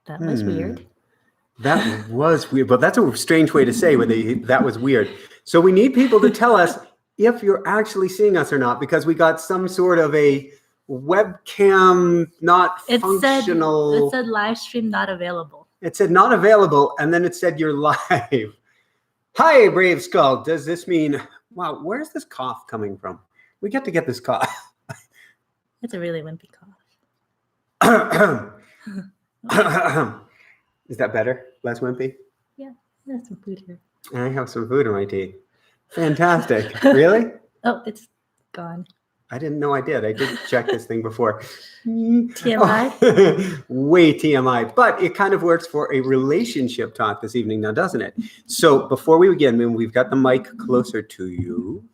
That was weird. That was weird, but that's a strange way to say that was weird. So we need people to tell us if you're actually seeing us or not, because we got some sort of a webcam not functional. It said live stream not available. It said not available, and then it said you're live. Hi, Brave Skull. Does this mean, wow, where's this cough coming from? We get to get this cough. It's a really wimpy cough. Is that better? Less wimpy? Yeah, there's some food here. I have some food in my teeth. Fantastic. Really? Oh, it's gone. I didn't know I did. I did check this thing before. TMI? Oh, way TMI. But it kind of works for a relationship talk this evening now, doesn't it? So before we begin, we've got the mic closer to you.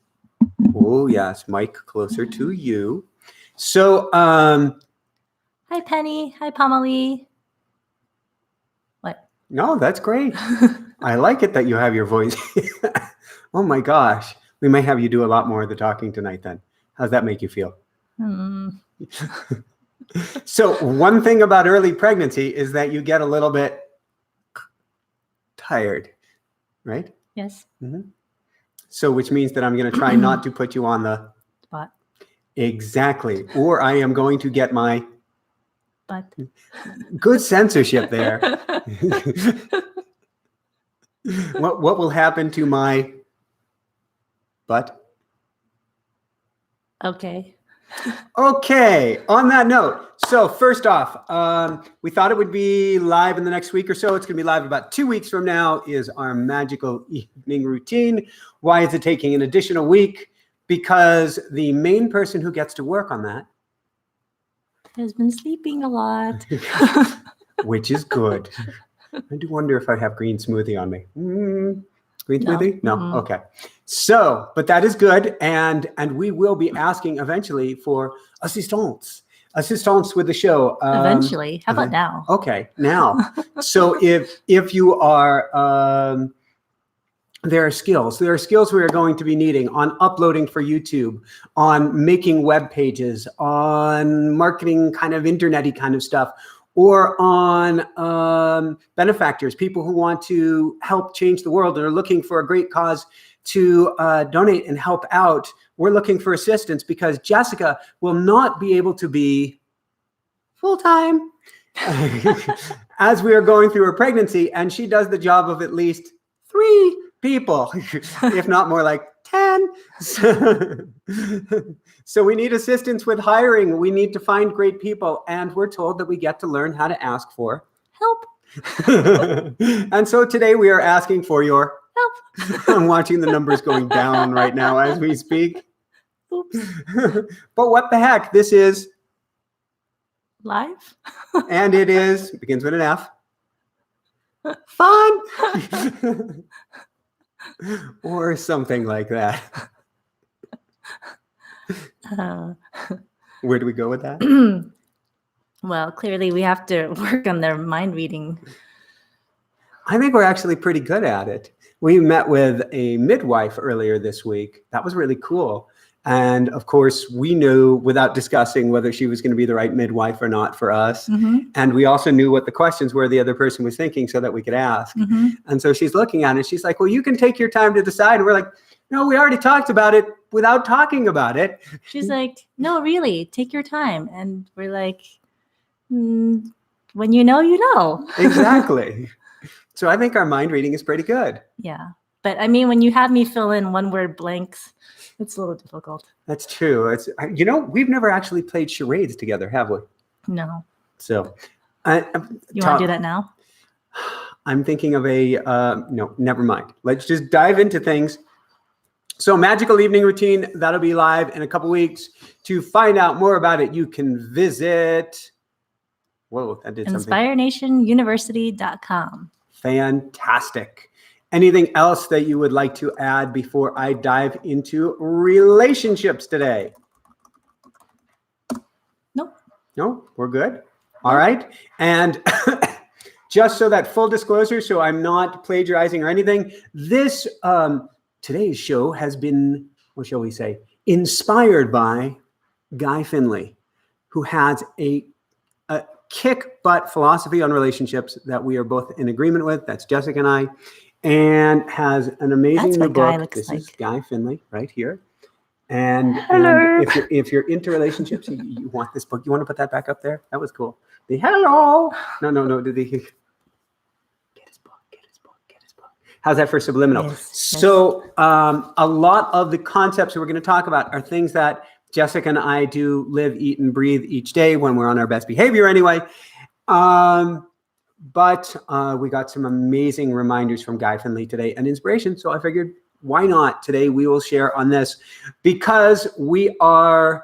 Oh, yes, mic closer to you. So, hi, Penny. Hi, Pamela. What? No, that's great. I like it that you have your voice. Oh my gosh. We may have you do a lot more of the talking tonight then. How's that make you feel? So one thing about early pregnancy is that you get a little bit tired, right? Yes. Mm-hmm. So which means that I'm going to try not to put you on the spot. Exactly. Or I am going to get my butt. Good censorship there. What will happen to my butt? Okay. Okay. On that note, so first off, we thought it would be live in the next week or so. It's going to be live about 2 weeks from now is our magical evening routine. Why is it taking an additional week? Because the main person who gets to work on that has been sleeping a lot. Which is good. I do wonder if I have green smoothie on me. Green smoothie? No? Mm-hmm. Okay. So, but that is good. And we will be asking eventually for assistance with the show. Eventually. How about now? Okay, now. So if you are, there are skills we are going to be needing on uploading for YouTube, on making web pages, on marketing kind of internet-y kind of stuff, or on benefactors, people who want to help change the world and are looking for a great cause to donate and help out. We're looking for assistance because Jessica will not be able to be full-time as we are going through her pregnancy, and she does the job of at least 3 people, if not more like 10. So we need assistance with hiring. We need to find great people. And we're told that we get to learn how to ask for help. And so today we are asking for your help. I'm watching the numbers going down right now as we speak. Oops. But what the heck? This is live. And it begins with an F. Fun. Or something like that. Where do we go with that? Well, clearly we have to work on their mind reading. I think we're actually pretty good at it. We met with a midwife earlier this week. That was really cool. And of course, we knew without discussing whether she was going to be the right midwife or not for us. Mm-hmm. And we also knew what the questions were the other person was thinking so that we could ask. Mm-hmm. And so she's looking at it. She's like, well, you can take your time to decide. And we're like, no, we already talked about it without talking about it. She's like, no, really, take your time. And we're like, when you know, you know. Exactly. So I think our mind reading is pretty good. Yeah. But I mean, when you have me fill in one-word blanks, it's a little difficult. That's true. We've never actually played charades together, have we? No. So, you want to do that now? I'm thinking of no, never mind. Let's just dive into things. So, magical evening routine, that'll be live in a couple weeks. To find out more about it, you can visit. Whoa, that did something. InspireNationUniversity.com. Fantastic. Anything else that you would like to add before I dive into relationships today? Nope. No, we're good. All right. And just so that full disclosure, so I'm not plagiarizing or anything, this today's show has been, what shall we say, inspired by Guy Finley, who has kick butt philosophy on relationships that we are both in agreement with. That's Jessica and I, and has an amazing That's new what Guy book. looks This like. is Guy Finley right here. And Hello. if you're into relationships, you want this book. You want to put that back up there? That was cool. The hello. No. Did they get his book? Get his book. How's that for subliminal? Yes, so a lot of the concepts we're going to talk about are things that Jessica and I do live, eat, and breathe each day when we're on our best behavior anyway. But we got some amazing reminders from Guy Finley today and inspiration. So I figured, why not? Today we will share on this because we're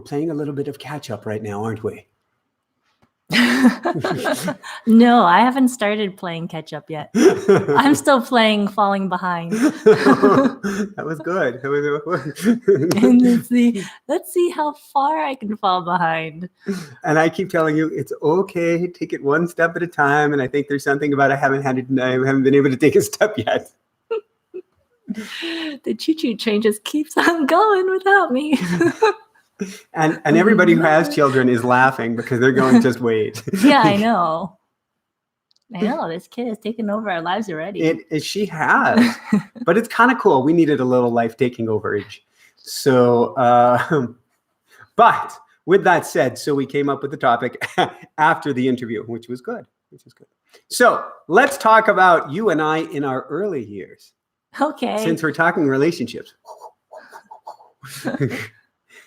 playing a little bit of catch up right now, aren't we? No, I haven't started playing catch up yet. I'm still playing falling behind. That was good. And let's see how far I can fall behind. And I keep telling you, it's okay. Take it one step at a time. And I think there's something about I haven't been able to take a step yet. The choo-choo train just keeps on going without me. And everybody who has children is laughing because they're going, just wait. Yeah, I know. This kid has taken over our lives already. She has. But it's kind of cool. We needed a little life taking overage. So, but with that said, so we came up with the topic after the interview, which was good. So let's talk about you and I in our early years. Okay. Since we're talking relationships.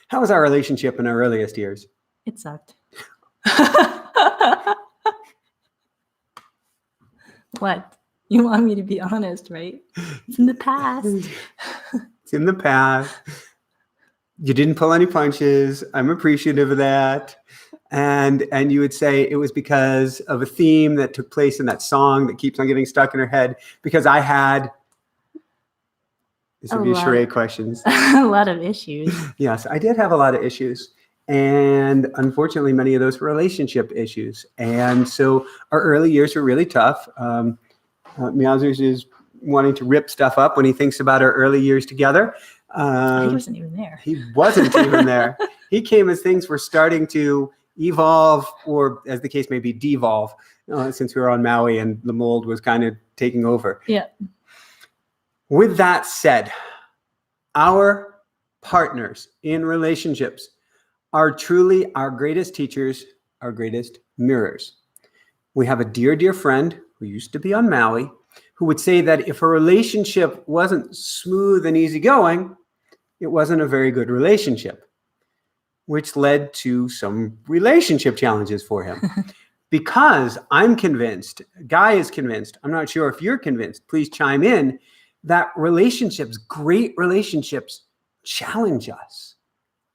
How was our relationship in our earliest years? It sucked. What? You want me to be honest, right? It's in the past. It's in the past. You didn't pull any punches. I'm appreciative of that. And you would say it was because of a theme that took place in that song that keeps on getting stuck in her head because I had... This would be charade questions. A lot of issues. Yes, I did have a lot of issues. And unfortunately, many of those were relationship issues. And so our early years were really tough. Meowsers is wanting to rip stuff up when he thinks about our early years together. He wasn't even there. He wasn't even there. He came as things were starting to evolve, or as the case may be, devolve, since we were on Maui and the mold was kind of taking over. Yeah. With that said, our partners in relationships are truly our greatest teachers, our greatest mirrors. We have a dear, dear friend who used to be on Maui who would say that if a relationship wasn't smooth and easygoing, it wasn't a very good relationship, which led to some relationship challenges for him. Because I'm convinced, Guy is convinced, I'm not sure if you're convinced, please chime in, that relationships, great relationships, challenge us.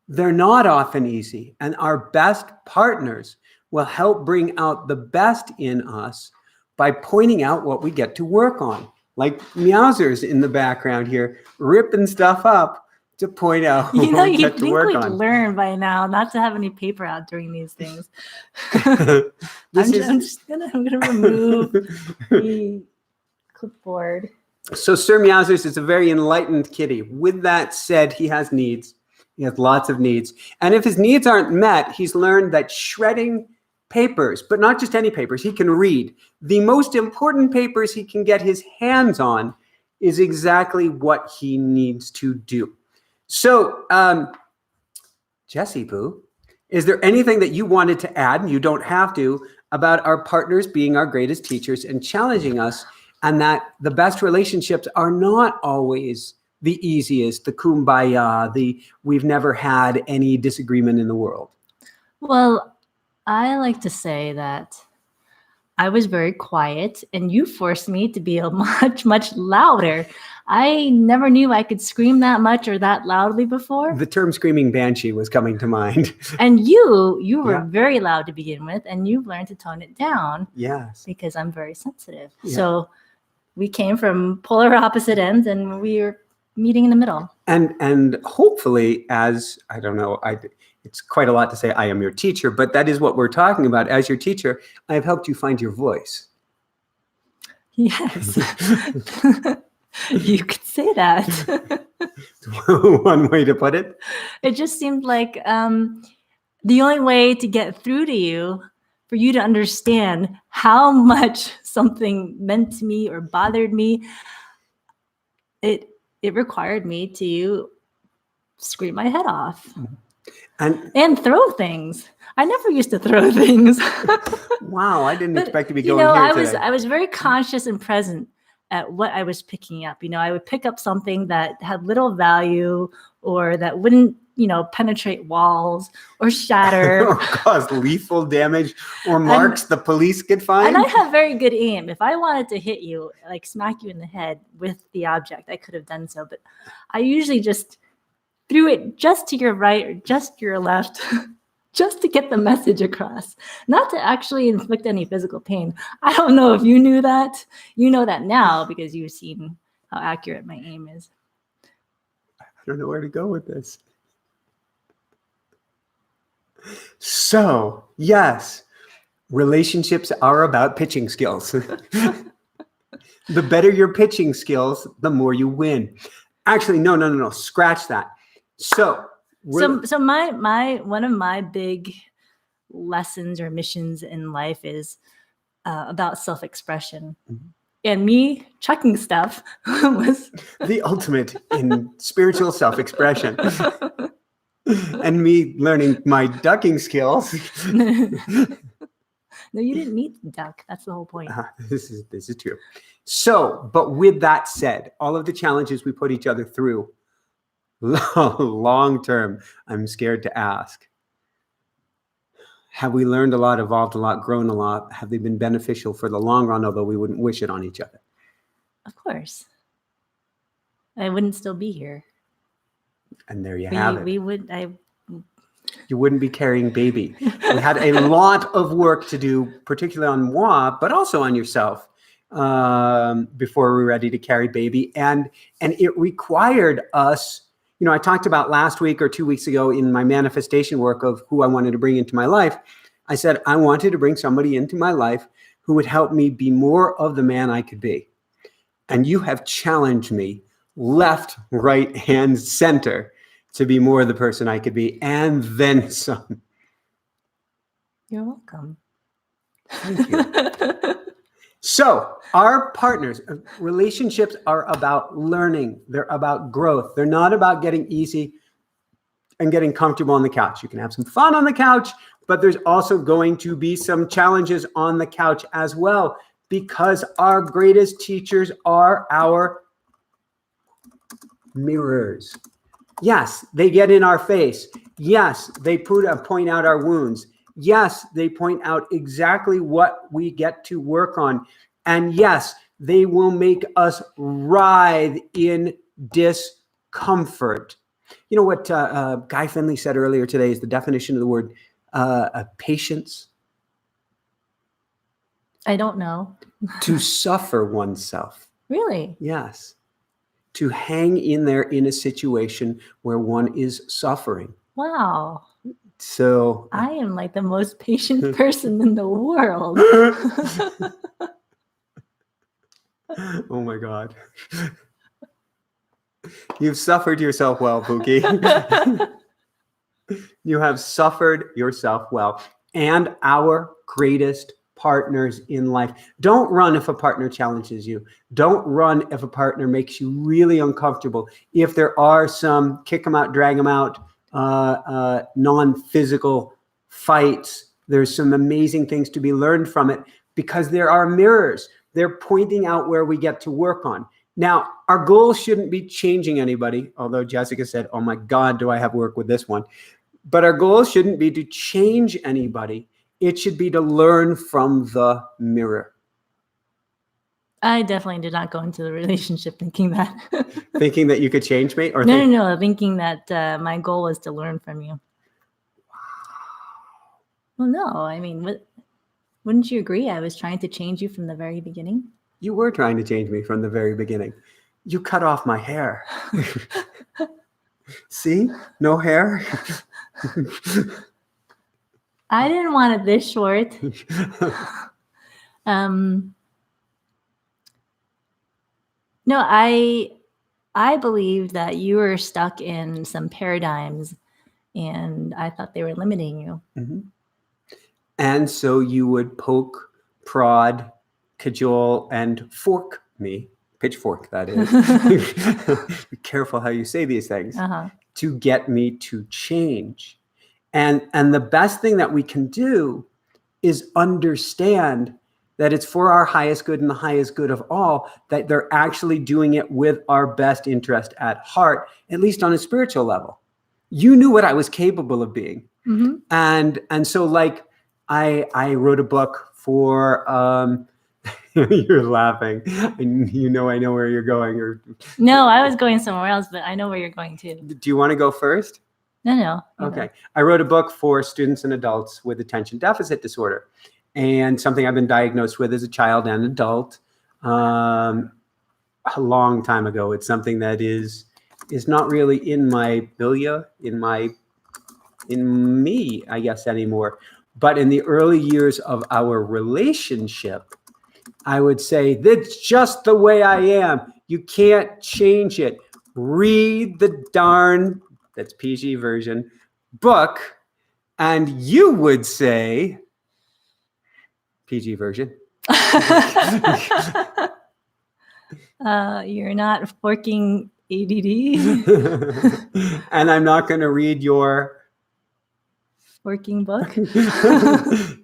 They're not often easy, and our best partners will help bring out the best in us by pointing out what we get to work on. Like Meowsers in the background here, ripping stuff up to point out what we get to work on. You'd think we'd learn by now not to have any paper out during these things. I'm just gonna remove the clipboard. So Sir Meowsers is a very enlightened kitty. With that said, he has needs. He has lots of needs. And if his needs aren't met, he's learned that shredding papers, but not just any papers, he can read. The most important papers he can get his hands on is exactly what he needs to do. So, Jessie Boo, is there anything that you wanted to add, and you don't have to, about our partners being our greatest teachers and challenging us, and that the best relationships are not always the easiest, the kumbaya, the we've never had any disagreement in the world? Well, I like to say that I was very quiet and you forced me to be much, much louder. I never knew I could scream that much or that loudly before. The term screaming banshee was coming to mind. And you were very loud to begin with, and you've learned to tone it down. Yes. Because I'm very sensitive. Yeah. So we came from polar opposite ends and we were meeting in the middle. And hopefully, as I don't know, it's quite a lot to say I am your teacher, but that is what we're talking about. As your teacher, I have helped you find your voice. Yes. You could say that. One way to put it. It just seemed like the only way to get through to you, for you to understand how much something meant to me or bothered me, it required me to scream my head off and throw things. I never used to throw things. Wow, I didn't But, expect to be you going know, here I today. was very conscious and present at what I was picking up. You know, I would pick up something that had little value or that wouldn't, you know, penetrate walls or shatter. Or cause lethal damage or And- marks the police could find. And I have very good aim. If I wanted to hit you, like smack you in the head with the object, I could have done so. But I usually just threw it just to your right or just your left, just to get the message across, not to actually inflict any physical pain. I don't know if you knew that. You know that now because you've seen how accurate my aim is. I don't know where to go with this. So, yes, relationships are about pitching skills. The better your pitching skills, the more you win. Actually, no. Scratch that. So my one of my big lessons or missions in life is about self-expression. And me chucking stuff was the ultimate in spiritual self-expression. And me learning my ducking skills. No, you didn't need the duck. That's the whole point. This is true. So, but with that said, all of the challenges we put each other through, long term, I'm scared to ask. Have we learned a lot, evolved a lot, grown a lot? Have they been beneficial for the long run, although we wouldn't wish it on each other? Of course. I wouldn't still be here. And there you have it. You wouldn't be carrying baby. We had a lot of work to do, particularly on moi, but also on yourself, before we were ready to carry baby. And it required us, you know, I talked about last week or 2 weeks ago in my manifestation work of who I wanted to bring into my life. I said, I wanted to bring somebody into my life who would help me be more of the man I could be. And you have challenged me left, right, and center to be more the person I could be, and then some. You're welcome. Thank you. So our partners, relationships are about learning. They're about growth. They're not about getting easy and getting comfortable on the couch. You can have some fun on the couch, but there's also going to be some challenges on the couch as well, because our greatest teachers are our mirrors. Yes, they get in our face. Yes, they point out our wounds. Yes, they point out exactly what we get to work on. And yes, they will make us writhe in discomfort. You know what Guy Finley said earlier today is the definition of the word patience? I don't know. To suffer oneself. Really? Yes. To hang in there in a situation where one is suffering. Wow. So I am like the most patient person in the world. Oh my God. You've suffered yourself well, Pookie. You have suffered yourself well. And our greatest partners in life. Don't run if a partner challenges you. Don't run if a partner makes you really uncomfortable. If there are some kick them out, drag them out, non-physical fights, there's some amazing things to be learned from it, because there are mirrors. They're pointing out where we get to work on. Now, our goal shouldn't be changing anybody, although Jessica said, oh my God, do I have work with this one? But our goal shouldn't be to change anybody. It should be to learn from the mirror. I definitely did not go into the relationship thinking that. Thinking that you could change me? Or No, thinking that my goal was to learn from you. Well, no, I mean, wouldn't you agree? I was trying to change you from the very beginning. You were trying to change me from the very beginning. You cut off my hair. See? No hair. I didn't want it this short. No, I believe that you were stuck in some paradigms and I thought they were limiting you. Mhm. And so you would poke, prod, cajole, and fork me, pitchfork, that is. Be careful how you say these things, Uh-huh. to get me to change. And the best thing that we can do is understand that it's for our highest good and the highest good of all, that they're actually doing it with our best interest at heart, at least on a spiritual level. You knew what I was capable of being. Mm-hmm. And so, like, I wrote a book for you're laughing. You know I know where you're going. Or No, I was going somewhere else, but I know where you're going to. do you want to go first? No. You Okay. know. I wrote a book for students and adults with attention deficit disorder, and something I've been diagnosed with as a child and adult a long time ago. It's something that is not really in my bilia, in me, I guess, anymore. But in the early years of our relationship, I would say, that's just the way I am. You can't change it. Read the darn, that's PG version, book, and you would say, PG version. You're not forking ADD. And I'm not going to read your Forking book.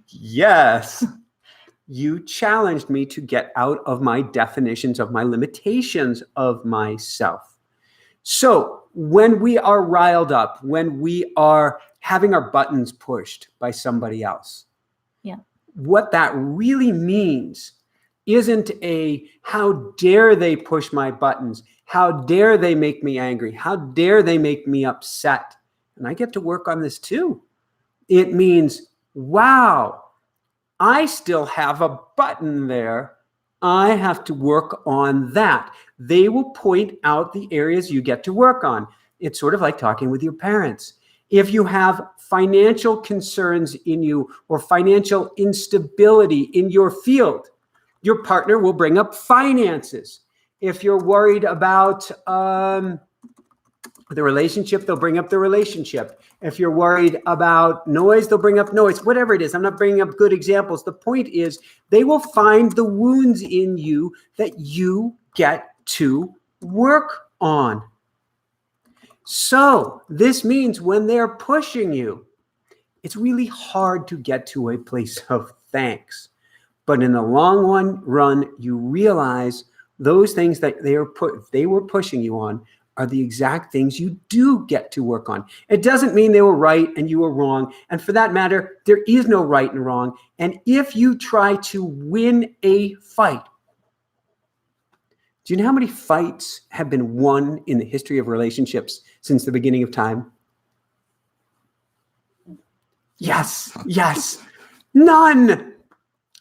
Yes. You challenged me to get out of my definitions of my limitations of myself. So when we are riled up, when we are having our buttons pushed by somebody else, Yeah. what that really means isn't a how dare they push my buttons, how dare they make me angry, how dare they make me upset. And I get to work on this too. It means, wow, I still have a button there. I have to work on that. They will point out the areas you get to work on. It's sort of like talking with your parents. If you have financial concerns in you or financial instability in your field, your partner will bring up finances. If you're worried about the relationship, they'll bring up the relationship. If you're worried about noise, they'll bring up noise. Whatever it is, I'm not bringing up good examples. The point is, they will find the wounds in you that you get to work on. So this means when they're pushing you, it's really hard to get to a place of thanks. But in the long run, you realize those things that they were pushing you on are the exact things you do get to work on. It doesn't mean they were right and you were wrong. And for that matter, there is no right and wrong. And if you try to win a fight, do you know how many fights have been won in the history of relationships since the beginning of time? Yes. None.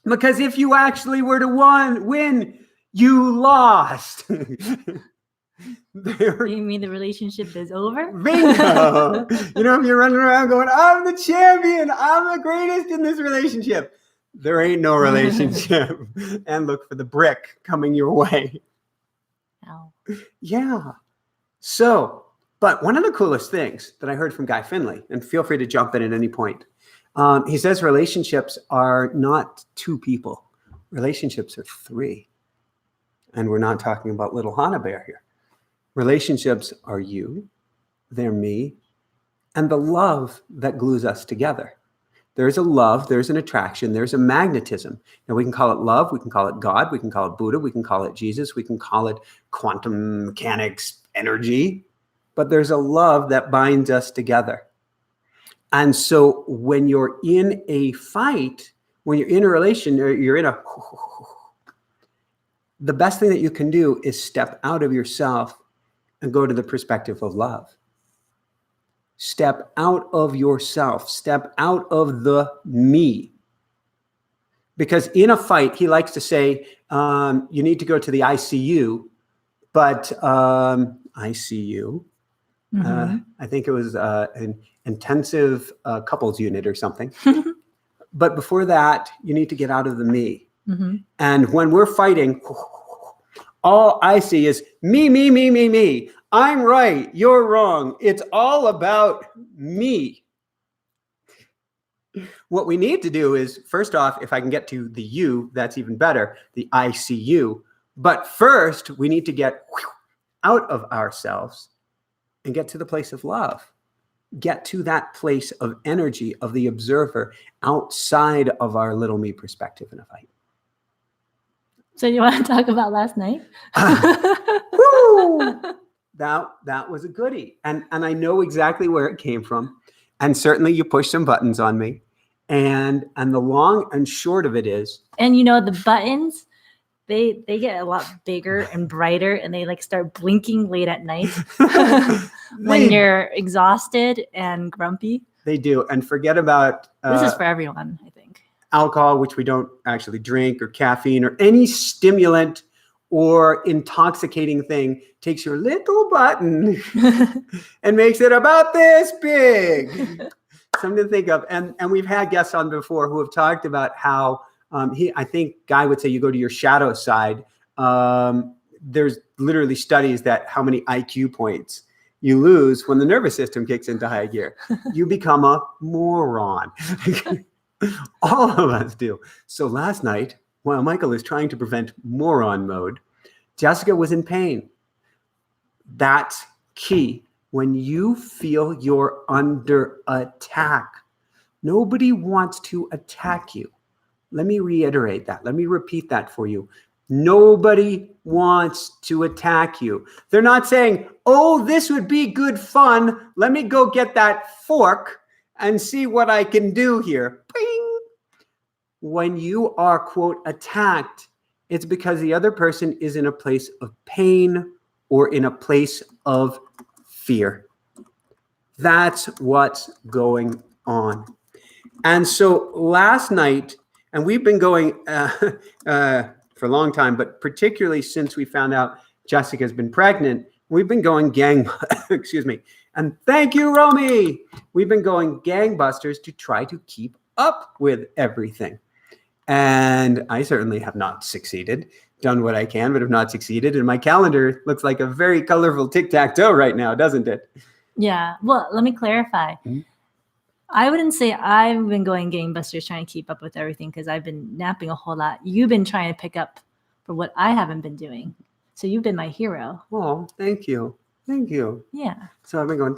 Because if you actually were to win, you lost. You mean the relationship is over? Bingo. If you're running around going, I'm the champion, I'm the greatest in this relationship, there ain't no relationship. And look for the brick coming your way. Ow. Yeah. So, but one of the coolest things that I heard from Guy Finley, and feel free to jump in at any point, he says relationships are not two people. Relationships are three. And we're not talking about little Hannah Bear here. Relationships are you, they're me, and the love that glues us together. There's a love, there's an attraction, there's a magnetism. Now we can call it love, we can call it God, we can call it Buddha, we can call it Jesus, we can call it quantum mechanics, energy, but there's a love that binds us together. And so when you're in a fight, when you're in a relation, or the best thing that you can do is step out of yourself and go to the perspective of love. Step out of yourself. Step out of the me. Because in a fight, he likes to say, you need to go to the ICU, but ICU, I think it was an intensive couples unit or something. But before that, you need to get out of the me. Mm-hmm. And when we're fighting, all I see is me. I'm right. You're wrong. It's all about me. What we need to do is, first off, if I can get to the you, that's even better, the I see you. But first, we need to get out of ourselves and get to the place of love. Get to that place of energy of the observer outside of our little me perspective in a fight. So you want to talk about last night? Woo! That was a goodie. And I know exactly where it came from. And certainly you pushed some buttons on me. And the long and short of it is. And you know, the buttons, they get a lot bigger and brighter, and they like start blinking late at night when you're exhausted and grumpy. They do. And forget about this is for everyone, I think. Alcohol, which we don't actually drink, or caffeine, or any stimulant or intoxicating thing, takes your little button and makes it about this big. Something to think of. And we've had guests on before who have talked about how I think Guy would say you go to your shadow side. There's literally studies that how many IQ points you lose when the nervous system kicks into high gear. You become a moron. All of us do. So last night, while Michael is trying to prevent moron mode, Jessica was in pain. That's key. When you feel you're under attack, nobody wants to attack you. Let me reiterate that. Let me repeat that for you. Nobody wants to attack you. They're not saying, oh, this would be good fun. Let me go get that fork and see what I can do here. Bing! When you are, quote, attacked, it's because the other person is in a place of pain or in a place of fear. That's what's going on. And so last night, and we've been going for a long time, but particularly since we found out Jessica's been pregnant, we've been going excuse me. And thank you, Romy. We've been going gangbusters to try to keep up with everything. And I certainly have not succeeded, done what I can, but have not succeeded. And my calendar looks like a very colorful tic-tac-toe right now, doesn't it? Yeah. Well, let me clarify. Mm-hmm. I wouldn't say I've been going gangbusters trying to keep up with everything because I've been napping a whole lot. You've been trying to pick up for what I haven't been doing. So you've been my hero. Oh, thank you. Thank you. Yeah. So I've been going.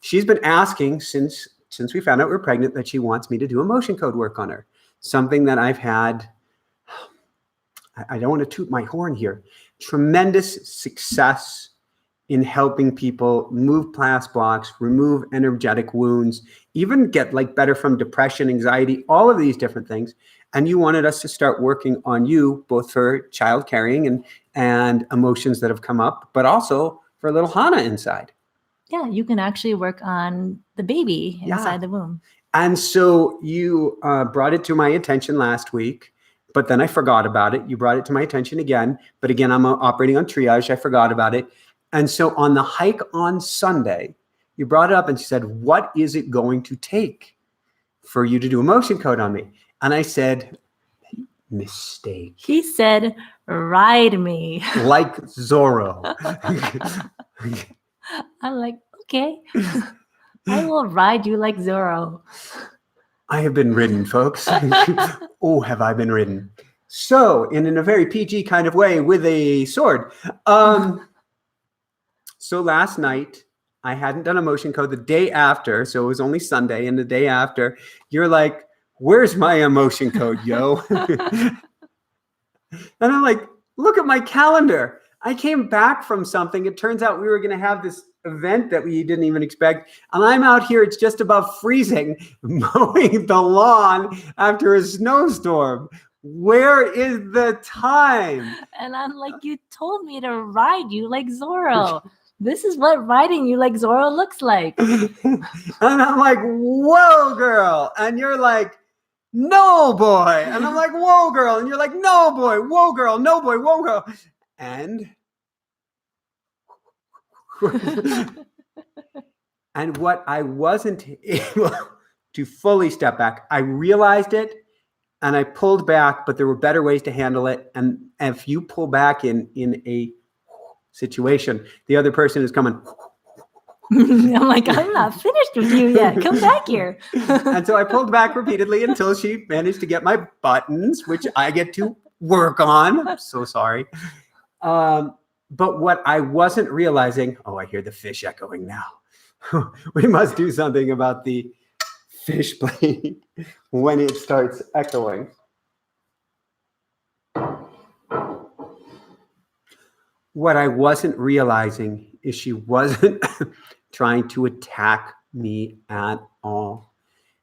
She's been asking since we found out we're pregnant that she wants me to do emotion code work on her. Something that I've had, I don't want to toot my horn here, tremendous success in helping people move past blocks, remove energetic wounds, even get like better from depression, anxiety, all of these different things. And you wanted us to start working on you, both for child carrying and emotions that have come up, but also for little Hannah inside. Yeah, you can actually work on the baby inside the womb. And so you brought it to my attention last week, but then I forgot about it. You brought it to my attention again, but again, I'm operating on triage. I forgot about it. And so on the hike on Sunday, you brought it up and she said, what is it going to take for you to do emotion code on me? And I said, mistake. He said, ride me. Like Zorro. I'm like, okay, I will ride you like Zorro. I have been ridden, folks. Oh, have I been ridden. So, in a very PG kind of way with a sword. So last night, I hadn't done emotion code the day after, so it was only Sunday, and the day after, you're like, where's my emotion code, yo? And I'm like, look at my calendar. I came back from something. It turns out we were going to have this event that we didn't even expect. And I'm out here, it's just about freezing, mowing the lawn after a snowstorm. Where is the time? And I'm like, you told me to ride you like Zorro. This is what riding you like Zorro looks like. And I'm like, whoa, girl. And you're like, no, boy. And I'm like, whoa, girl. And you're like, no, boy. Whoa, girl. No, boy. Whoa, girl. And and what I wasn't able to fully step back, I realized it and I pulled back, but there were better ways to handle it. And if you pull back in a situation, the other person is coming. I'm like, I'm not finished with you yet. Come back here. And so I pulled back repeatedly until she managed to get my buttons, which I get to work on. I'm so sorry. But what I wasn't realizing, oh, I hear the fish echoing now. We must do something about the fish playing when it starts echoing. What I wasn't realizing is she wasn't trying to attack me at all.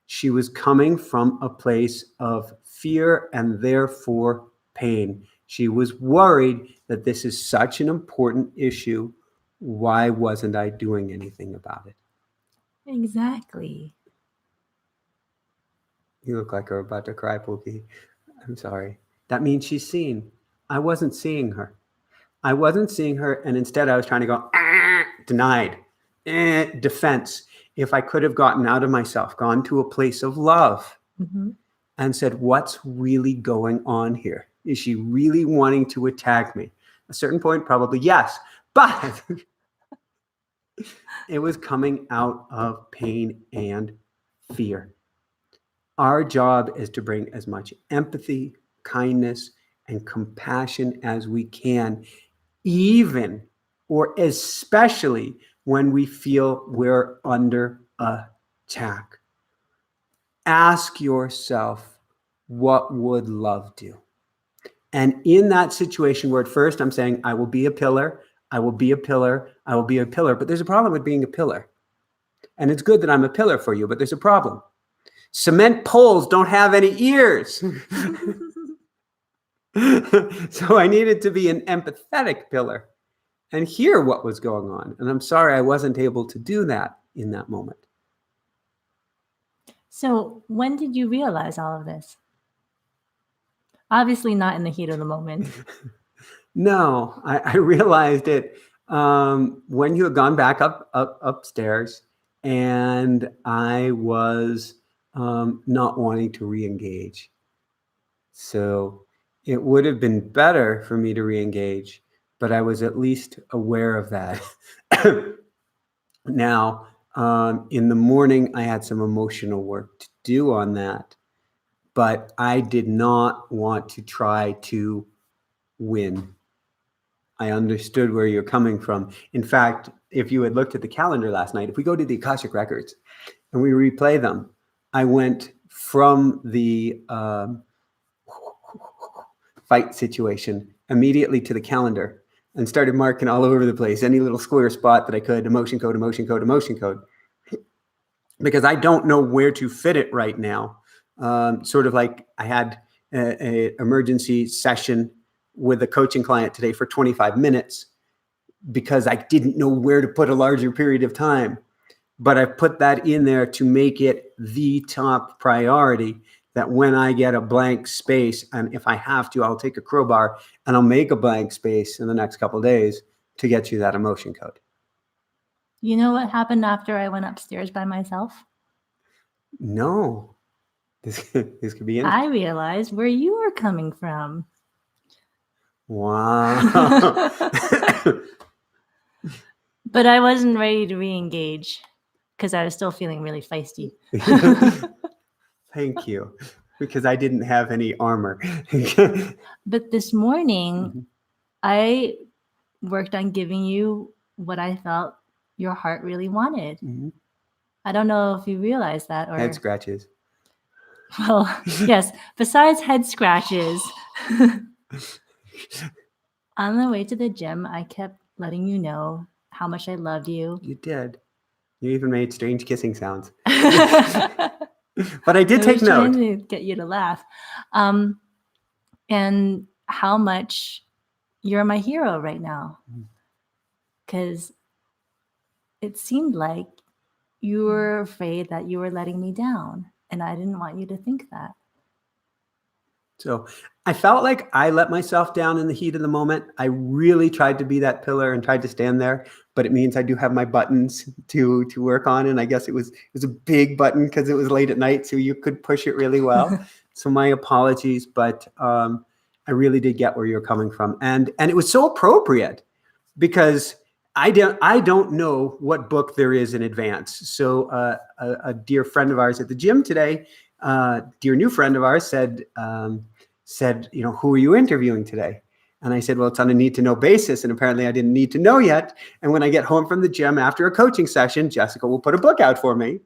She was coming from a place of fear and therefore pain. She was worried that this is such an important issue. Why wasn't I doing anything about it? Exactly. You look like you're about to cry, Pookie. I'm sorry. That means she's seen. I wasn't seeing her. I wasn't seeing her, and instead I was trying to go, denied, defense. If I could have gotten out of myself, gone to a place of love, and said, what's really going on here? Is she really wanting to attack me? At a certain point, probably yes, but it was coming out of pain and fear. Our job is to bring as much empathy, kindness, and compassion as we can, even or especially when we feel we're under attack. Ask yourself, what would love do? And in that situation where at first I'm saying, I will be a pillar, I will be a pillar, I will be a pillar, but there's a problem with being a pillar. And it's good that I'm a pillar for you, but there's a problem. Cement poles don't have any ears. So I needed to be an empathetic pillar and hear what was going on. And I'm sorry I wasn't able to do that in that moment. So when did you realize all of this? Obviously not in the heat of the moment. No, I realized it when you had gone back upstairs, and I was not wanting to re-engage. So it would have been better for me to re-engage, but I was at least aware of that. Now, in the morning, I had some emotional work to do on that, but I did not want to try to win. I understood where you're coming from. In fact, if you had looked at the calendar last night, if we go to the Akashic Records and we replay them, I went from the fight situation immediately to the calendar and started marking all over the place, any little square spot that I could, emotion code, emotion code, emotion code, because I don't know where to fit it right now. Sort of like I had an emergency session with a coaching client today for 25 minutes because I didn't know where to put a larger period of time. But I put that in there to make it the top priority, that when I get a blank space, and if I have to, I'll take a crowbar and I'll make a blank space in the next couple of days to get you that emotion code. You know what happened after I went upstairs by myself? No. This could be interesting. I realized where you were coming from. Wow. But I wasn't ready to re-engage because I was still feeling really feisty. Thank you. Because I didn't have any armor. But this morning, I worked on giving you what I felt your heart really wanted. I don't know if you realize that. Or head scratches. Well, yes. Besides head scratches, on the way to the gym, I kept letting you know how much I loved you. You did. You even made strange kissing sounds. But I did take note. I was trying to get you to laugh. And how much you're my hero right now. Because it seemed like you were afraid that you were letting me down. And I didn't want you to think that. So I felt like I let myself down in the heat of the moment. I really tried to be that pillar and tried to stand there, but it means I do have my buttons to work on. And I guess it was a big button because it was late at night, so you could push it really well. So my apologies, but I really did get where you're coming from, and it was so appropriate because I don't know what book there is in advance. So a dear friend of ours at the gym today, dear new friend of ours said, who are you interviewing today? And I said, well, it's on a need to know basis. And apparently I didn't need to know yet. And when I get home from the gym after a coaching session, Jessica will put a book out for me,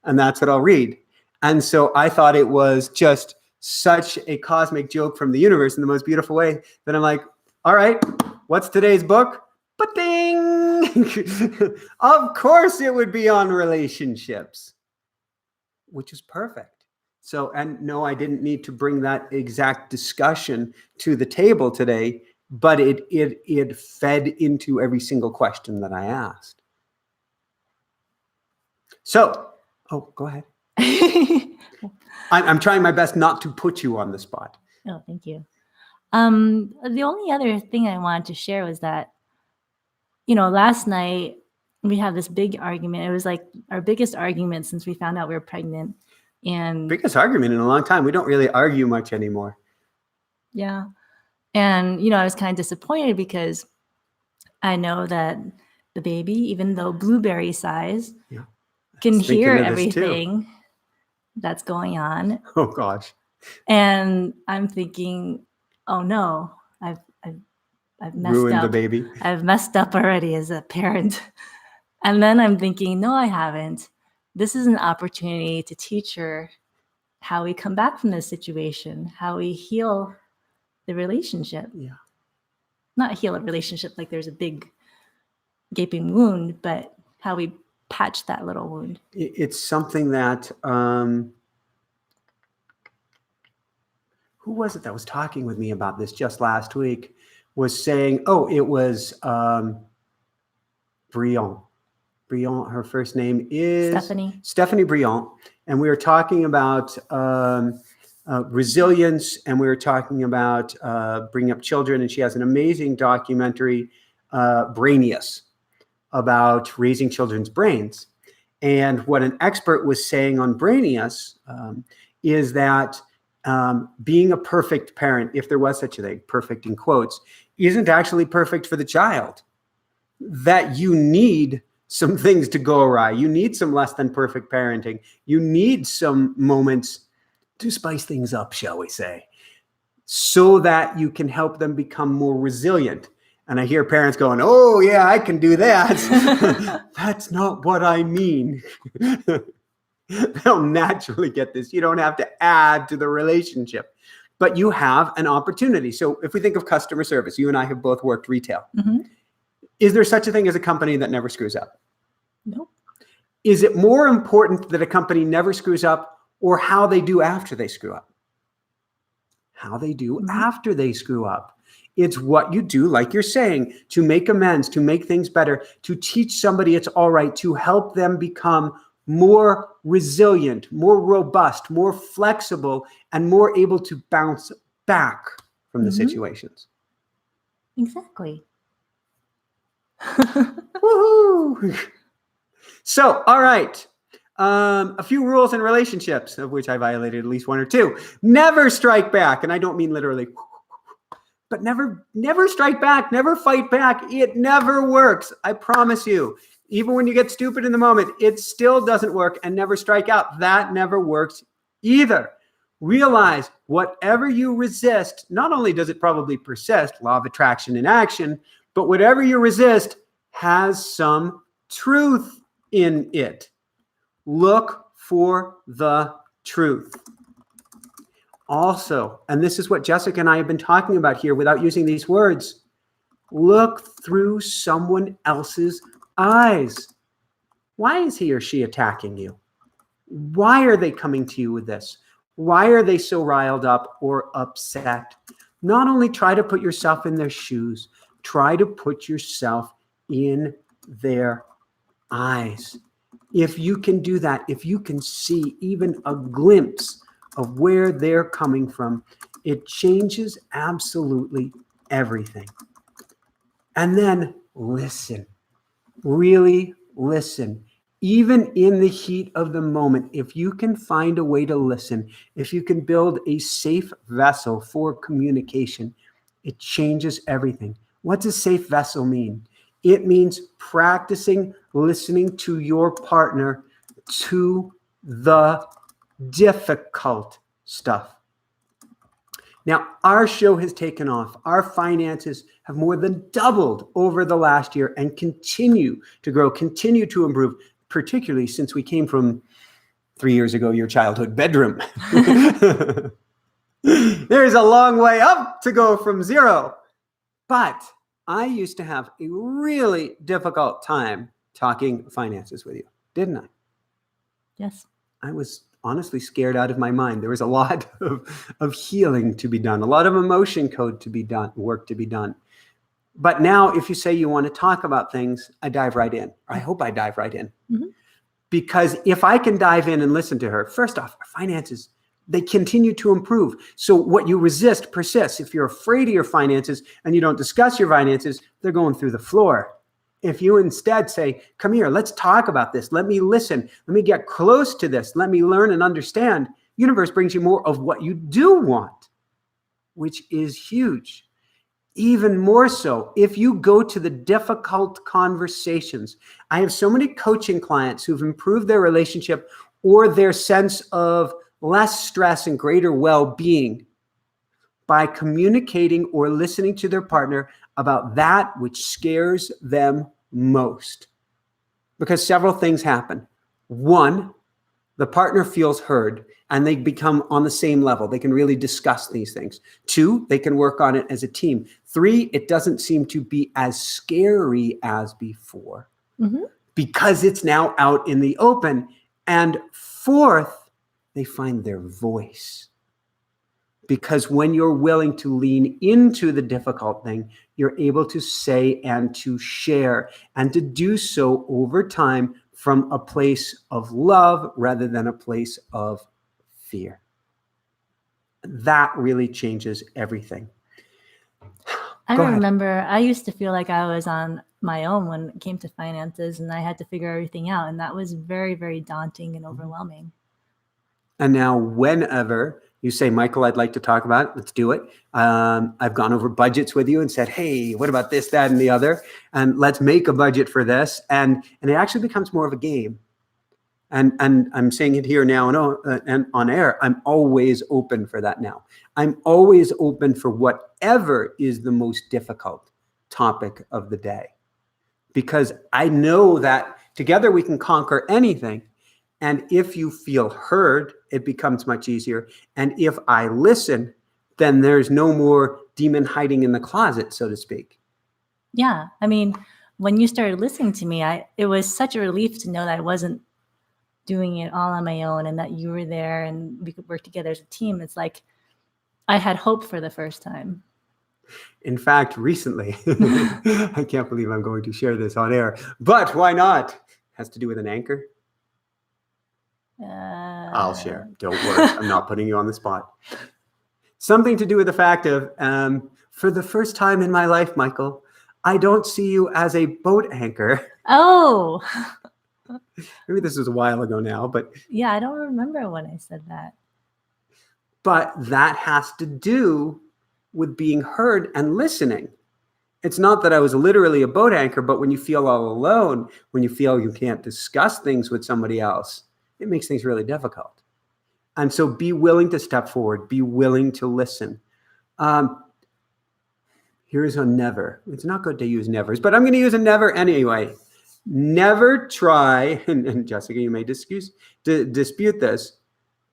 and that's what I'll read. And so I thought it was just such a cosmic joke from the universe in the most beautiful way that I'm like, all right, what's today's book? Ba-ding! Of course it would be on relationships, which is perfect. So, and no, I didn't need to bring that exact discussion to the table today, but it fed into every single question that I asked. So, go ahead. I'm trying my best not to put you on the spot. Oh, thank you. The only other thing I wanted to share was that, last night we had this big argument. It was like our biggest argument since we found out we were pregnant. And biggest argument in a long time. We don't really argue much anymore. Yeah. And, I was kind of disappointed because I know that the baby, even though blueberry size, can hear everything that's going on. Oh gosh. And I'm thinking, oh no, I've messed ruined up. The baby. I've messed up already as a parent. And then I'm thinking, no, I haven't. This is an opportunity to teach her how we come back from this situation, how we heal the relationship. Yeah. Not heal a relationship like there's a big gaping wound, but how we patch that little wound. It's something that, who was it that was talking with me about this just last week, was saying, it was Briand. Briand, her first name is Stephanie Briand. And we were talking about resilience, and we were talking about bringing up children. And she has an amazing documentary, Brainius, about raising children's brains. And what an expert was saying on Brainius is that being a perfect parent, if there was such a thing, perfect in quotes, isn't actually perfect for the child. That you need some things to go awry. You need some less than perfect parenting. You need some moments to spice things up, shall we say, so that you can help them become more resilient. And I hear parents going, oh yeah, I can do that. That's not what I mean. They'll naturally get this. You don't have to add to the relationship, but you have an opportunity. So if we think of customer service, you and I have both worked retail. Mm-hmm. Is there such a thing as a company that never screws up? No. Is it more important that a company never screws up, or how they do after they screw up? How they do after they screw up. It's what you do, like you're saying, to make amends, to make things better, to teach somebody it's all right, to help them become more resilient, more robust, more flexible, and more able to bounce back from the situations. Exactly. Woohoo! So, all right. A few rules in relationships, of which I violated at least one or two. Never strike back. And I don't mean literally, but never strike back, never fight back. It never works. I promise you. Even when you get stupid in the moment, it still doesn't work. And never strike out. That never works either. Realize whatever you resist, not only does it probably persist, law of attraction in action, but whatever you resist has some truth in it. Look for the truth. Also, and this is what Jessica and I have been talking about here without using these words, look through someone else's eyes. Why is he or she attacking you? Why are they coming to you with this? Why are they so riled up or upset? Not only try to put yourself in their shoes, try to put yourself in their eyes. If you can do that, if you can see even a glimpse of where they're coming from, It changes absolutely everything. And then listen, really listen. Even in the heat of the moment, if you can find a way to listen, if you can build a safe vessel for communication, it changes everything. What does safe vessel mean? It means practicing listening to your partner to the difficult stuff. Now, our show has taken off. Our finances have more than doubled over the last year and continue to grow, continue to improve, particularly since we came from 3 years ago, your childhood bedroom. There's a long way up to go from zero. But I used to have a really difficult time talking finances with you, didn't I? Yes. I was honestly scared out of my mind. There was a lot of healing to be done, a lot of emotion code to be done, work to be done. But now if you say you want to talk about things, I dive right in. I hope I dive right in. Mm-hmm. Because if I can dive in and listen to her, first off, our finances, they continue to improve. So what you resist persists. If you're afraid of your finances and you don't discuss your finances, they're going through the floor. If you instead say, come here, let's talk about this. Let me listen. Let me get close to this. Let me learn and understand. Universe brings you more of what you do want, which is huge. Even more so, if you go to the difficult conversations. I have so many coaching clients who've improved their relationship or their sense of less stress and greater well-being by communicating or listening to their partner about that which scares them most. Because several things happen. One, the partner feels heard and they become on the same level. They can really discuss these things. Two, they can work on it as a team. Three, it doesn't seem to be as scary as before because it's now out in the open. And fourth, they find their voice. Because when you're willing to lean into the difficult thing, you're able to say and to share and to do so over time from a place of love rather than a place of fear. That really changes everything. I Go ahead. remember I used to feel like I was on my own when it came to finances and I had to figure everything out. And that was very, very daunting and overwhelming. And now whenever you say, Michael, I'd like to talk about it, let's do it. I've gone over budgets with you and said, hey, what about this, that, and the other? And let's make a budget for this. And it actually becomes more of a game. And I'm saying it here now and on air. I'm always open for that now. I'm always open for whatever is the most difficult topic of the day. Because I know that together we can conquer anything. And if you feel heard, it becomes much easier. And if I listen, then there's no more demon hiding in the closet, so to speak. Yeah. I mean, when you started listening to me, it was such a relief to know that I wasn't doing it all on my own and that you were there and we could work together as a team. It's like I had hope for the first time. In fact, recently, I can't believe I'm going to share this on air, but why not? It has to do with an anchor. I'll share. Don't worry. I'm not putting you on the spot. Something to do with the fact of, for the first time in my life, Michael, I don't see you as a boat anchor. Oh. Maybe this was a while ago now, but. Yeah, I don't remember when I said that. But that has to do with being heard and listening. It's not that I was literally a boat anchor, but when you feel all alone, when you feel you can't discuss things with somebody else, it makes things really difficult. And so be willing to step forward. Be willing to listen. Here's a never. It's not good to use nevers, but I'm going to use a never anyway. Never try, and Jessica, you may dispute this,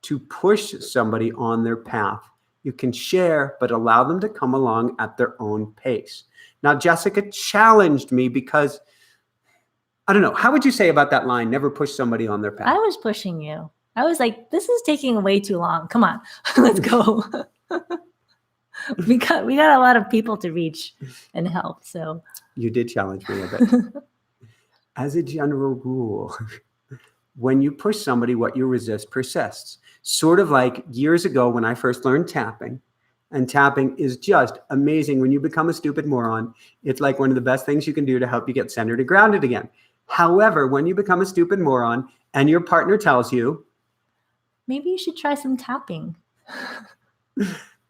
to push somebody on their path. You can share, but allow them to come along at their own pace. Now, Jessica challenged me because, I don't know, how would you say about that line, never push somebody on their path? I was pushing you. I was like, this is taking way too long. Come on, let's go. we got a lot of people to reach and help. So you did challenge me a bit. As a general rule, when you push somebody, what you resist persists. Sort of like years ago when I first learned tapping, And tapping is just amazing. When you become a stupid moron, it's like one of the best things you can do to help you get centered and grounded again. However, when you become a stupid moron and your partner tells you, maybe you should try some tapping.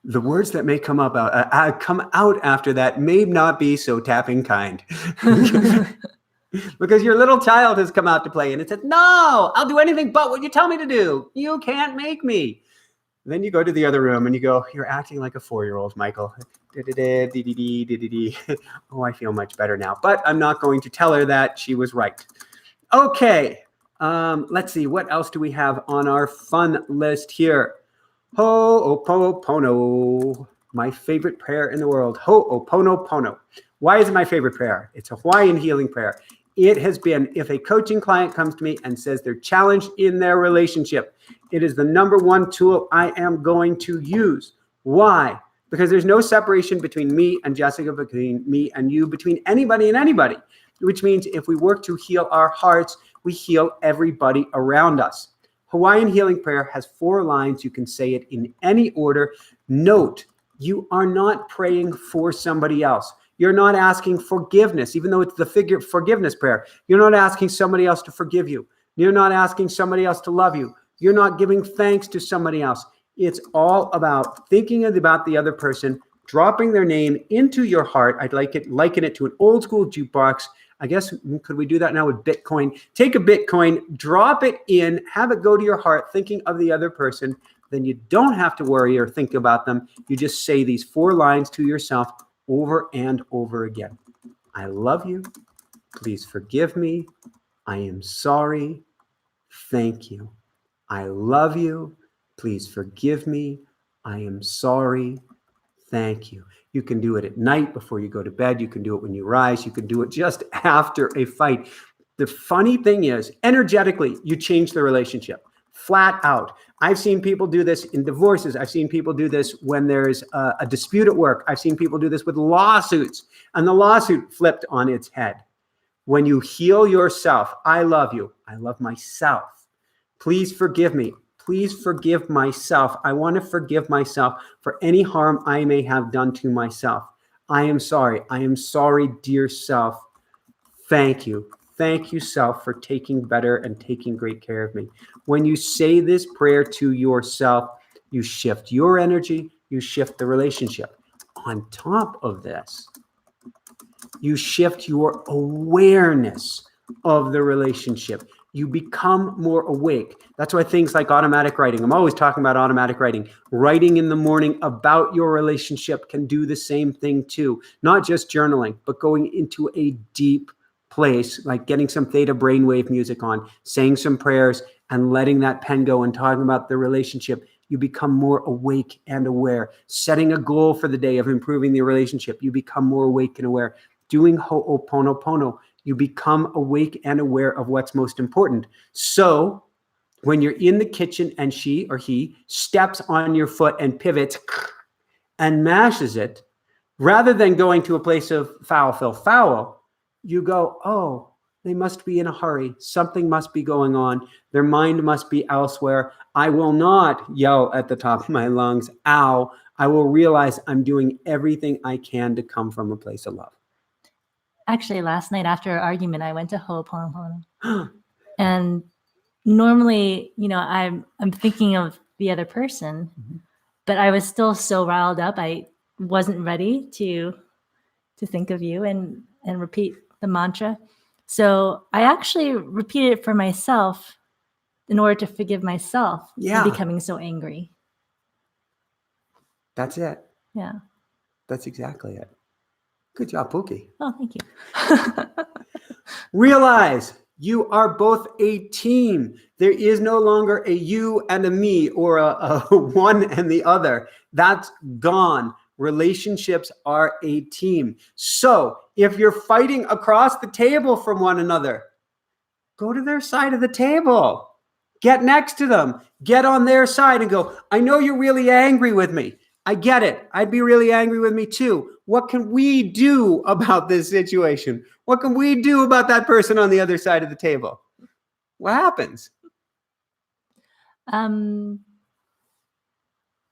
the words that may come out after that may not be so tapping kind. Because your little child has come out to play and it says, no, I'll do anything but what you tell me to do. You can't make me. Then you go to the other room and you go, you're acting like a 4-year-old, Michael. Oh, I feel much better now. But I'm not going to tell her that. She was right. Okay. Let's see. What else do we have on our fun list here? Ho'oponopono. My favorite prayer in the world. Ho'oponopono. Why is it my favorite prayer? It's a Hawaiian healing prayer. It has been, if a coaching client comes to me and says they're challenged in their relationship, it is the number one tool I am going to use. Why? Because there's no separation between me and Jessica, between me and you, between anybody and anybody, which means if we work to heal our hearts, we heal everybody around us. Hawaiian healing prayer has 4 lines. You can say it in any order. Note, you are not praying for somebody else. You're not asking forgiveness, even though it's the forgiveness prayer. You're not asking somebody else to forgive you. You're not asking somebody else to love you. You're not giving thanks to somebody else. It's all about thinking about the other person, dropping their name into your heart. I'd liken it to an old school jukebox. I guess, could we do that now with Bitcoin? Take a Bitcoin, drop it in, have it go to your heart, thinking of the other person. Then you don't have to worry or think about them. You just say these 4 lines to yourself over and over again. I love you. Please forgive me. I am sorry. Thank you. I love you. Please forgive me. I am sorry. Thank you. You can do it at night before you go to bed. You can do it when you rise. You can do it just after a fight. The funny thing is, energetically, you change the relationship. Flat out. I've seen people do this in divorces. I've seen people do this when there's a dispute at work. I've seen people do this with lawsuits, and the lawsuit flipped on its head. When you heal yourself, I love you. I love myself. Please forgive me. Please forgive myself. I want to forgive myself for any harm I may have done to myself. I am sorry. I am sorry, dear self. Thank you. Thank you, self, for taking better and taking great care of me. When you say this prayer to yourself, you shift your energy, you shift the relationship. On top of this, you shift your awareness of the relationship. You become more awake. That's why things like automatic writing, I'm always talking about automatic writing. Writing in the morning about your relationship can do the same thing too. Not just journaling, but going into a deep place, like getting some theta brainwave music on, saying some prayers and letting that pen go and talking about the relationship. You become more awake and aware. Setting a goal for the day of improving the relationship. You become more awake and aware. Doing ho'oponopono, you become awake and aware of what's most important. So when you're in the kitchen and she or he steps on your foot and pivots and mashes it, rather than going to a place of foul, Phil, foul, you go, oh, they must be in a hurry. Something must be going on. Their mind must be elsewhere. I will not yell at the top of my lungs, ow. I will realize I'm doing everything I can to come from a place of love. Actually, last night after our argument, I went to Ho'oponopono. And normally, I'm thinking of the other person, but I was still so riled up. I wasn't ready to think of you and repeat the mantra. So I actually repeated it for myself in order to forgive myself for becoming so angry. That's it. Yeah. That's exactly it. Good job, Pookie. Oh, thank you. Realize you are both a team. There is no longer a you and a me or a one and the other. That's gone. Relationships are a team. So if you're fighting across the table from one another, go to their side of the table. Get next to them. Get on their side and go, I know you're really angry with me. I get it. I'd be really angry with me too. What can we do about this situation? What can we do about that person on the other side of the table? What happens?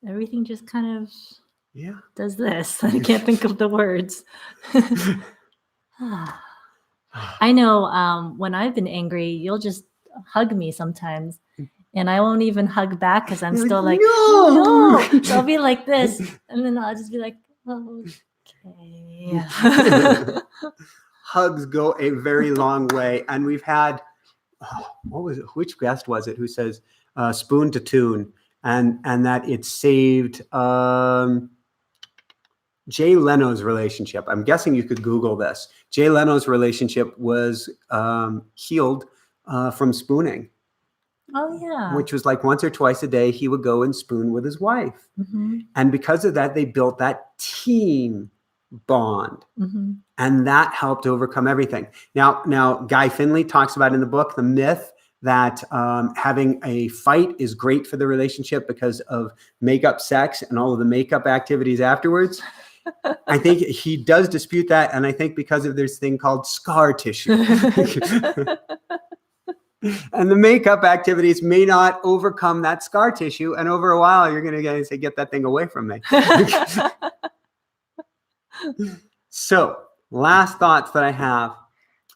Everything just kind of Yeah. does this. I can't think of the words. I know when I've been angry, you'll just hug me sometimes. And I won't even hug back because I'm You're still like, no. no. So I'll be like this. And then I'll just be like, okay. Hugs go a very long way. And we've had, which guest was it who says spoon to tune, and that it saved Jay Leno's relationship. I'm guessing you could Google this. Jay Leno's relationship was healed from spooning. Oh, yeah. Which was like once or twice a day, he would go and spoon with his wife. Mm-hmm. And because of that, they built that team bond. Mm-hmm. And that helped overcome everything. Now, Guy Finley talks about in the book the myth that having a fight is great for the relationship because of makeup sex and all of the makeup activities afterwards. I think he does dispute that. And I think because of this thing called scar tissue. And the makeup activities may not overcome that scar tissue. And over a while, you're going to say, get that thing away from me. So, last thoughts that I have.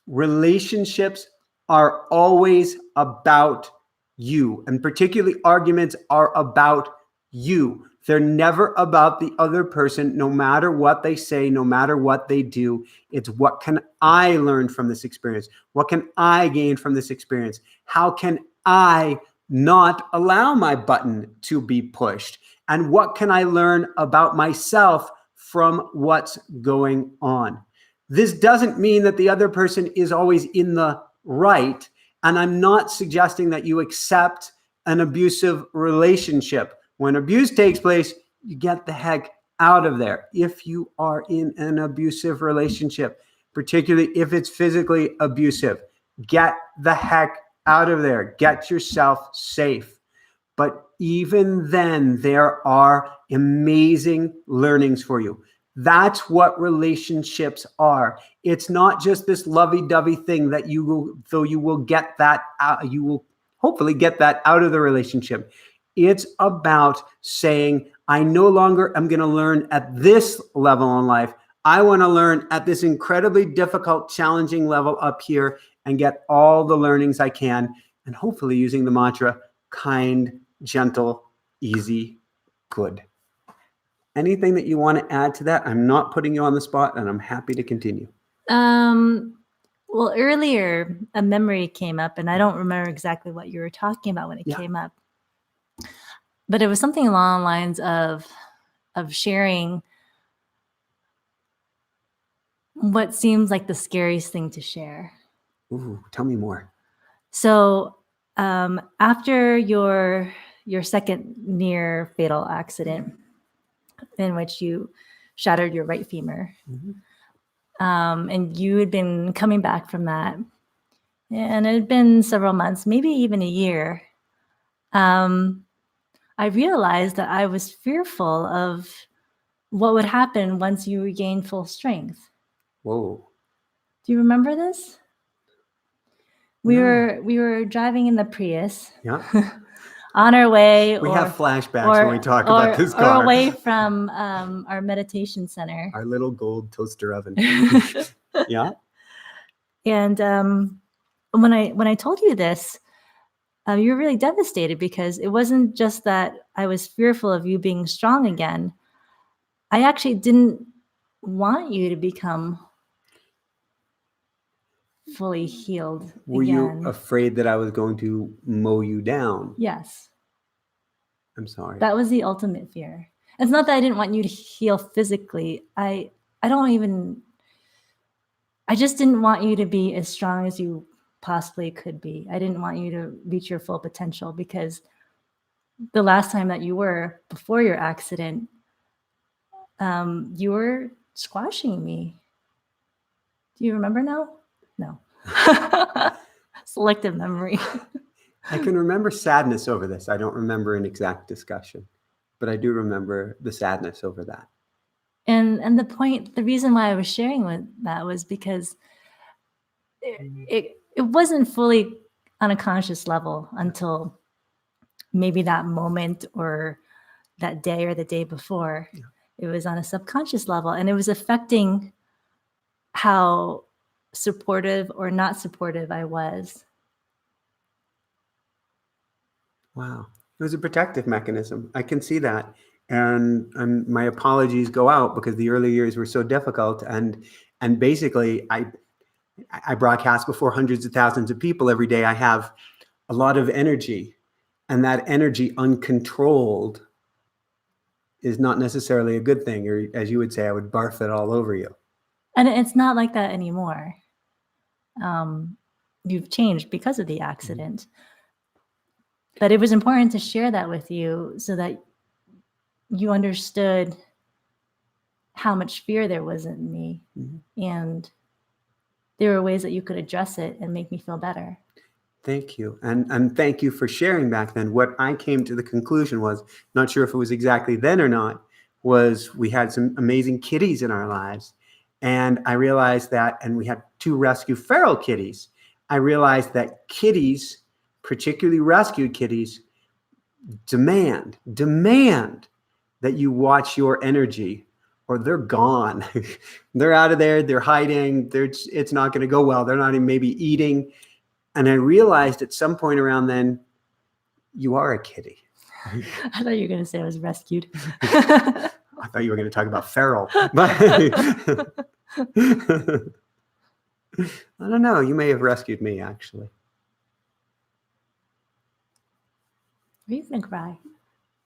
Relationships are always about you. And particularly arguments are about you. They're never about the other person, no matter what they say, no matter what they do. It's what can I learn from this experience? What can I gain from this experience? How can I not allow my button to be pushed? And what can I learn about myself from what's going on? This doesn't mean that the other person is always in the right. And I'm not suggesting that you accept an abusive relationship. When abuse takes place, you get the heck out of there. If you are in an abusive relationship, particularly if it's physically abusive, get the heck out of there. Get yourself safe. But even then, there are amazing learnings for you. That's what relationships are. It's not just this lovey-dovey thing that you will get that out, you will hopefully get that out of the relationship. It's about saying, I no longer am going to learn at this level in life. I want to learn at this incredibly difficult, challenging level up here and get all the learnings I can. And hopefully using the mantra, kind, gentle, easy, good. Anything that you want to add to that? I'm not putting you on the spot, and I'm happy to continue. Well, earlier a memory came up, and I don't remember exactly what you were talking about when it came up. But it was something along the lines of sharing what seems like the scariest thing to share. Ooh, tell me more. So after your second near fatal accident in which you shattered your right femur, and you had been coming back from that, and it had been several months, maybe even a year, I realized that I was fearful of what would happen once you regained full strength. Whoa. Do you remember this? We were driving in the Prius. Yeah. On our way. We have flashbacks when we talk about this car. Or away from our meditation center. Our little gold toaster oven. Yeah. And when I told you this, you were really devastated because it wasn't just that I was fearful of you being strong again. I actually didn't want you to become fully healed. Were you afraid that I was going to mow you down? Yes. I'm sorry. That was the ultimate fear. It's not that I didn't want you to heal physically. I just didn't want you to be as strong as you possibly could be. I didn't want you to reach your full potential because the last time that you were before your accident, you were squashing me. Do you remember now? No. Selective memory. I can remember sadness over this. I don't remember an exact discussion, but I do remember the sadness over that. And the reason why I was sharing with that was because it wasn't fully on a conscious level until maybe that moment or that day or the day before. Yeah. It was on a subconscious level, and it was affecting how supportive or not supportive I was. Wow. It was a protective mechanism. I can see that. And my apologies go out because the early years were so difficult. And basically I broadcast before hundreds of thousands of people every day. I have a lot of energy, and that energy uncontrolled is not necessarily a good thing. Or as you would say, I would barf it all over you. And it's not like that anymore. You've changed because of the accident. But it was important to share that with you so that you understood how much fear there was in me. And there were ways that you could address it and make me feel better. Thank you. And thank you for sharing back then. What I came to the conclusion was, not sure if it was exactly then or not, was we had some amazing kitties in our lives. And I realized that, and we had 2 rescue feral kitties. I realized that kitties, particularly rescued kitties, demand that you watch your energy, or they're gone. They're out of there. They're hiding. It's not going to go well. They're not even maybe eating. And I realized at some point around then, you are a kitty. I thought you were going to say I was rescued. I thought you were going to talk about feral. But I don't know. You may have rescued me, actually. Are you going to cry?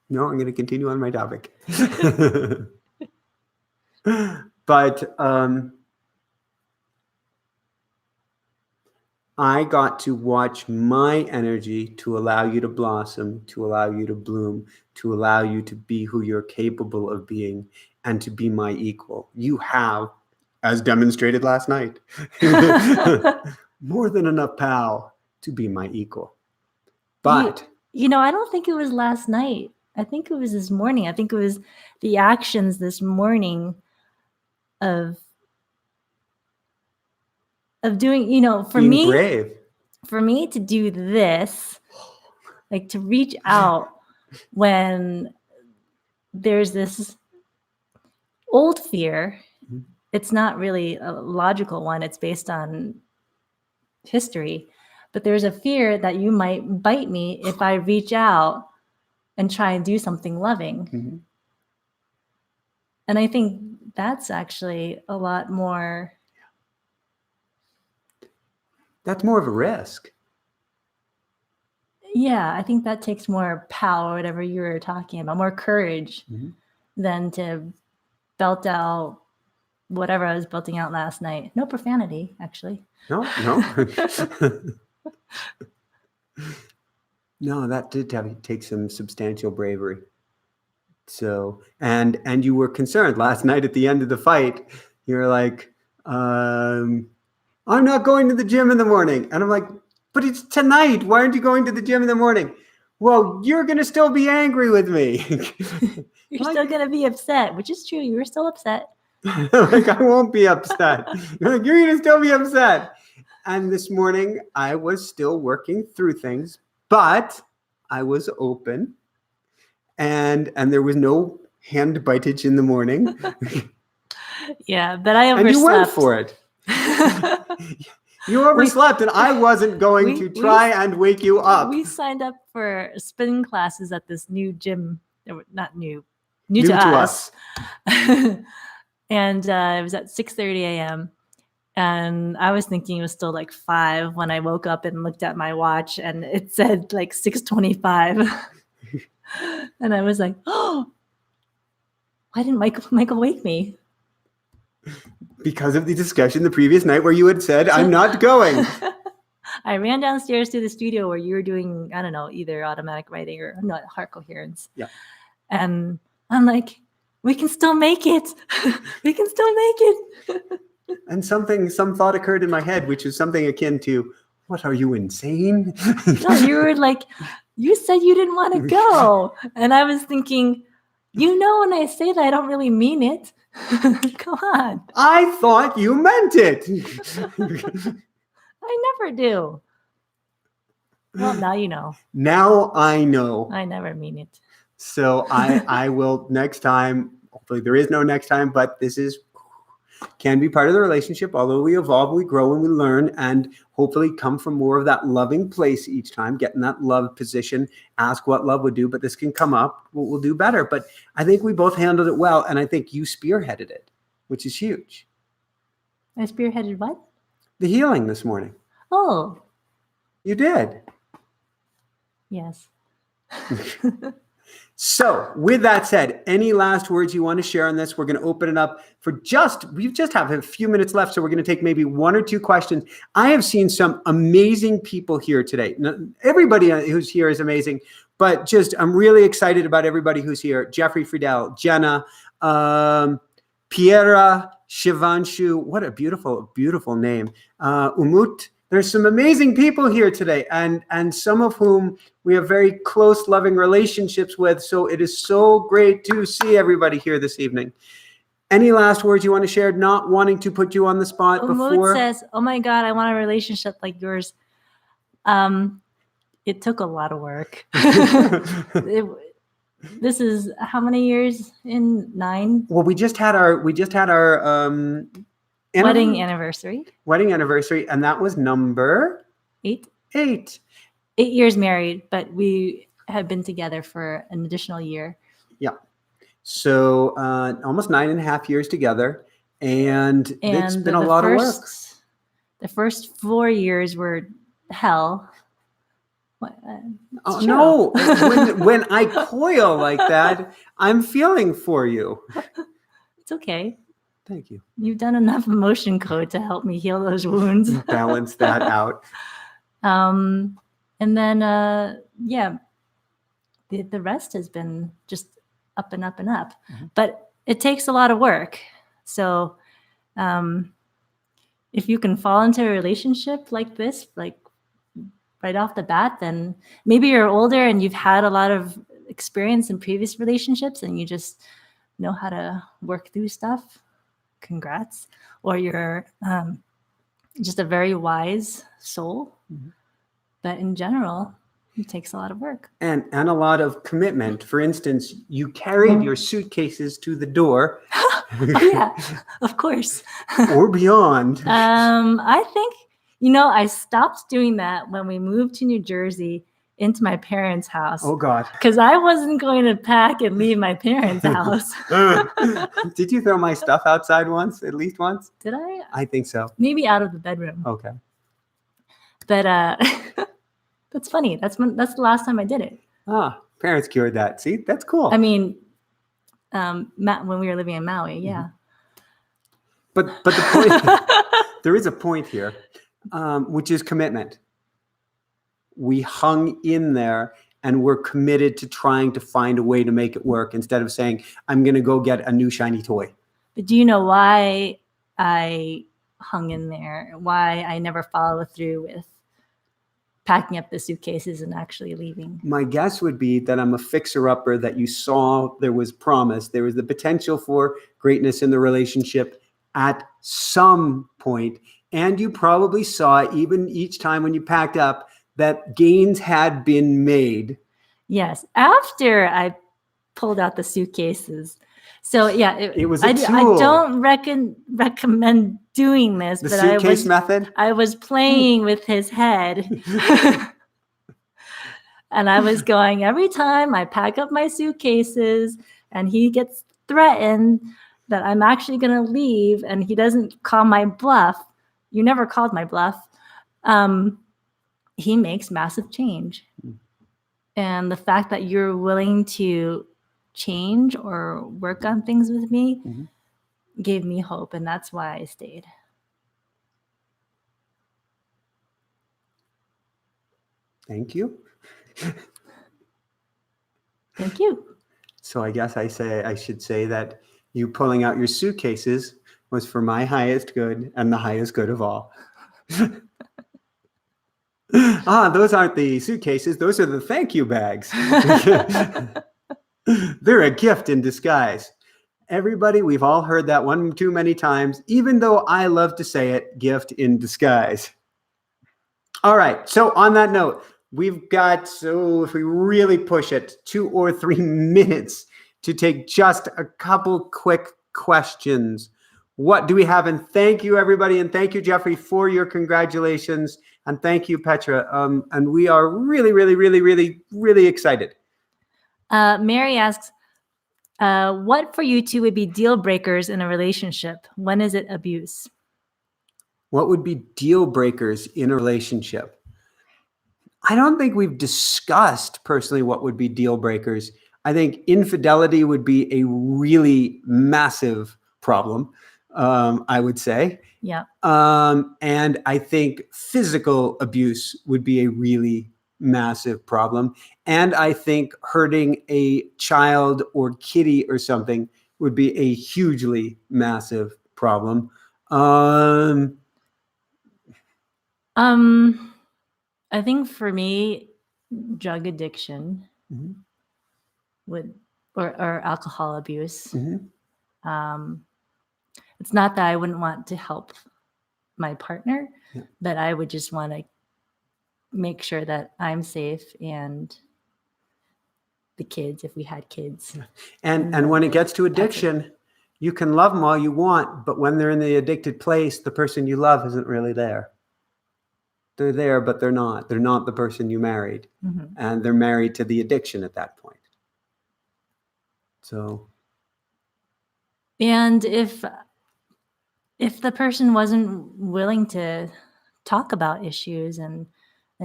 No, I'm going to continue on my topic. But I got to watch my energy to allow you to blossom, to allow you to bloom, to allow you to be who you're capable of being, and to be my equal. You have, as demonstrated last night, more than enough power to be my equal. But you know, I don't think it was last night. I think it was this morning. I think it was the actions this morning of doing, you know, for being me, brave. For me to do this, like to reach out when there's this old fear. It's not really a logical one. It's based on history, but there's a fear that you might bite me if I reach out and try and do something loving. And I think that's actually a lot more. That's more of a risk. Yeah, I think that takes more power, whatever you were talking about, more courage than to belt out whatever I was belting out last night. No profanity, actually. No. No, that did take some substantial bravery. So, and you were concerned last night at the end of the fight. You were like, I'm not going to the gym in the morning. And I'm like, but it's tonight. Why aren't you going to the gym in the morning? Well, you're going to still be angry with me. You're still going to be upset, which is true. You were still upset. Like, I won't be upset. You're going to still be upset. And this morning, I was still working through things, but I was open. And there was no hand bitage in the morning. Yeah, but I overslept. And you went for it. You overslept, and I wasn't going to try and wake you up. We signed up for spin classes at this new gym. Not new to us. And it was at 6:30 a.m. And I was thinking it was still like 5 when I woke up and looked at my watch, and it said like 6:25. And I was like, oh, why didn't Michael wake me? Because of the discussion the previous night where you had said, I'm not going. I ran downstairs to the studio where you were doing, I don't know, either automatic writing or not, heart coherence. Yeah. And I'm like, we can still make it. We can still make it. And some thought occurred in my head, which is something akin to, what, are you insane? No, you were like, you said you didn't want to go. And I was thinking, you know, when I say that, I don't really mean it. Come on. I thought you meant it. I never do. Well, now you know. Now I know. I never mean it. So I will next time hopefully there is no next time, but this can be part of the relationship. Although we evolve, we grow, and we learn, and hopefully come from more of that loving place each time, get in that love position, ask what love would do, but this can come up, we'll do better. But I think we both handled it well, and I think you spearheaded it, which is huge. I spearheaded what? The healing this morning. Oh, You did. yes. So with that said, any last words you want to share on this? We're going to open it up for we just have a few minutes left. So we're going to take maybe one or two questions. I have seen some amazing people here today. Everybody who's here is amazing, but I'm really excited about everybody who's here. Jeffrey Friedel, Jenna, Piera, Shivanshu, what a beautiful, beautiful name. Umut. There's some amazing people here today, and some of whom we have very close, loving relationships with. So it is so great to see everybody here this evening. Any last words you want to share? Not wanting to put you on the spot before. says, "Oh my God, I want a relationship like yours." It took a lot of work. This is how many years in? 9? Well, we just had our wedding anniversary. Wedding anniversary, and that was number 8. 8. 8 years married, but we have been together for an additional year. Yeah. So almost 9.5 years together, and it's been a lot of work. The first 4 years were hell. Oh, no, when I coil like that, I'm feeling for you. It's okay. Thank you. You've done enough emotion code to help me heal those wounds. Balance that out. And then, the rest has been just up and up and up. Mm-hmm. But it takes a lot of work. So if you can fall into a relationship like this, like right off the bat, then maybe you're older and you've had a lot of experience in previous relationships and you just know how to work through stuff. Congrats. Or you're just a very wise soul. Mm-hmm. But in general, it takes a lot of work. And a lot of commitment. For instance, you carried your suitcases to the door. Oh, yeah, of course. Or beyond. I think, I stopped doing that when we moved to New Jersey into my parents' house. Oh, God. Because I wasn't going to pack and leave my parents' house. Did you throw my stuff outside at least once? Did I? I think so. Maybe out of the bedroom. Okay. But that's funny. That's the last time I did it. Ah, parents cured that. See, that's cool. I mean, when we were living in Maui, yeah. But the point, there is a point here, which is commitment. We hung in there and we're committed to trying to find a way to make it work instead of saying, I'm going to go get a new shiny toy. But do you know why I hung in there? Why I never followed through with packing up the suitcases and actually leaving? My guess would be that I'm a fixer-upper, that you saw there was promise. There was the potential for greatness in the relationship at some point. And you probably saw, even each time when you packed up, that gains had been made. Yes, after I pulled out the suitcases. So yeah, it was a tool. I don't recommend doing this. The suitcase method? I was playing with his head. And I was going, every time I pack up my suitcases and he gets threatened that I'm actually going to leave and he doesn't call my bluff. You never called my bluff. He makes massive change. And the fact that you're willing to change or work on things with me gave me hope. And that's why I stayed. Thank you. Thank you. So I guess I should say that you pulling out your suitcases was for my highest good and the highest good of all. Those aren't the suitcases. Those are the thank you bags. They're a gift in disguise. Everybody, we've all heard that one too many times, even though I love to say it, gift in disguise. All right. So on that note, we've got, if we really push it, 2 or 3 minutes to take just a couple quick questions. What do we have? And thank you, everybody. And thank you, Jeffrey, for your congratulations. And thank you, Petra. And we are really, really, really, really, really excited. Mary asks, what for you two would be deal breakers in a relationship? When is it abuse? What would be deal breakers in a relationship? I don't think we've discussed personally what would be deal breakers. I think infidelity would be a really massive problem, I would say. Yeah. And I think physical abuse would be a really massive problem. And I think hurting a child or kitty or something would be a hugely massive problem. I think for me, drug addiction would, or alcohol abuse. It's not that I wouldn't want to help my partner, but I would just want to make sure that I'm safe and the kids, if we had kids. And when it gets to addiction, you can love them all you want, but when they're in the addicted place, the person you love isn't really there. They're there, but they're not. They're not the person you married. And they're married to the addiction at that point. So. And if the person wasn't willing to talk about issues and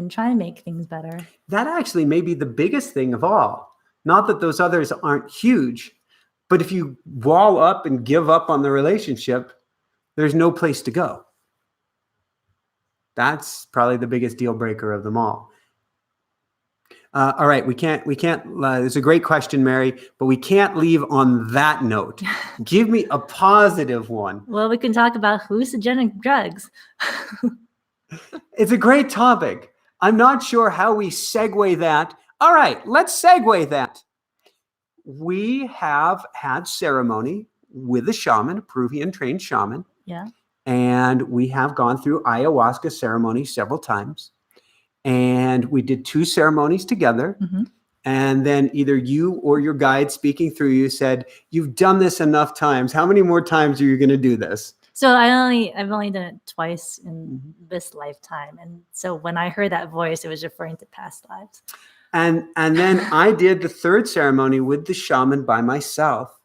try to make things better. That actually may be the biggest thing of all. Not that those others aren't huge, but if you wall up and give up on the relationship, there's no place to go. That's probably the biggest deal breaker of them all. All right, we can't, it's a great question, Mary, but we can't leave on that note. Give me a positive one. Well, we can talk about hallucinogenic drugs. It's a great topic. I'm not sure how we segue that. All right, let's segue that. We have had ceremony with a shaman, a Peruvian trained shaman. Yeah. And we have gone through ayahuasca ceremony several times. And we did 2 ceremonies together. And then either you or your guide speaking through you said, you've done this enough times. How many more times are you going to do this? So I've only done it twice in this lifetime. And so when I heard that voice, it was referring to past lives. And then I did the 3rd ceremony with the shaman by myself.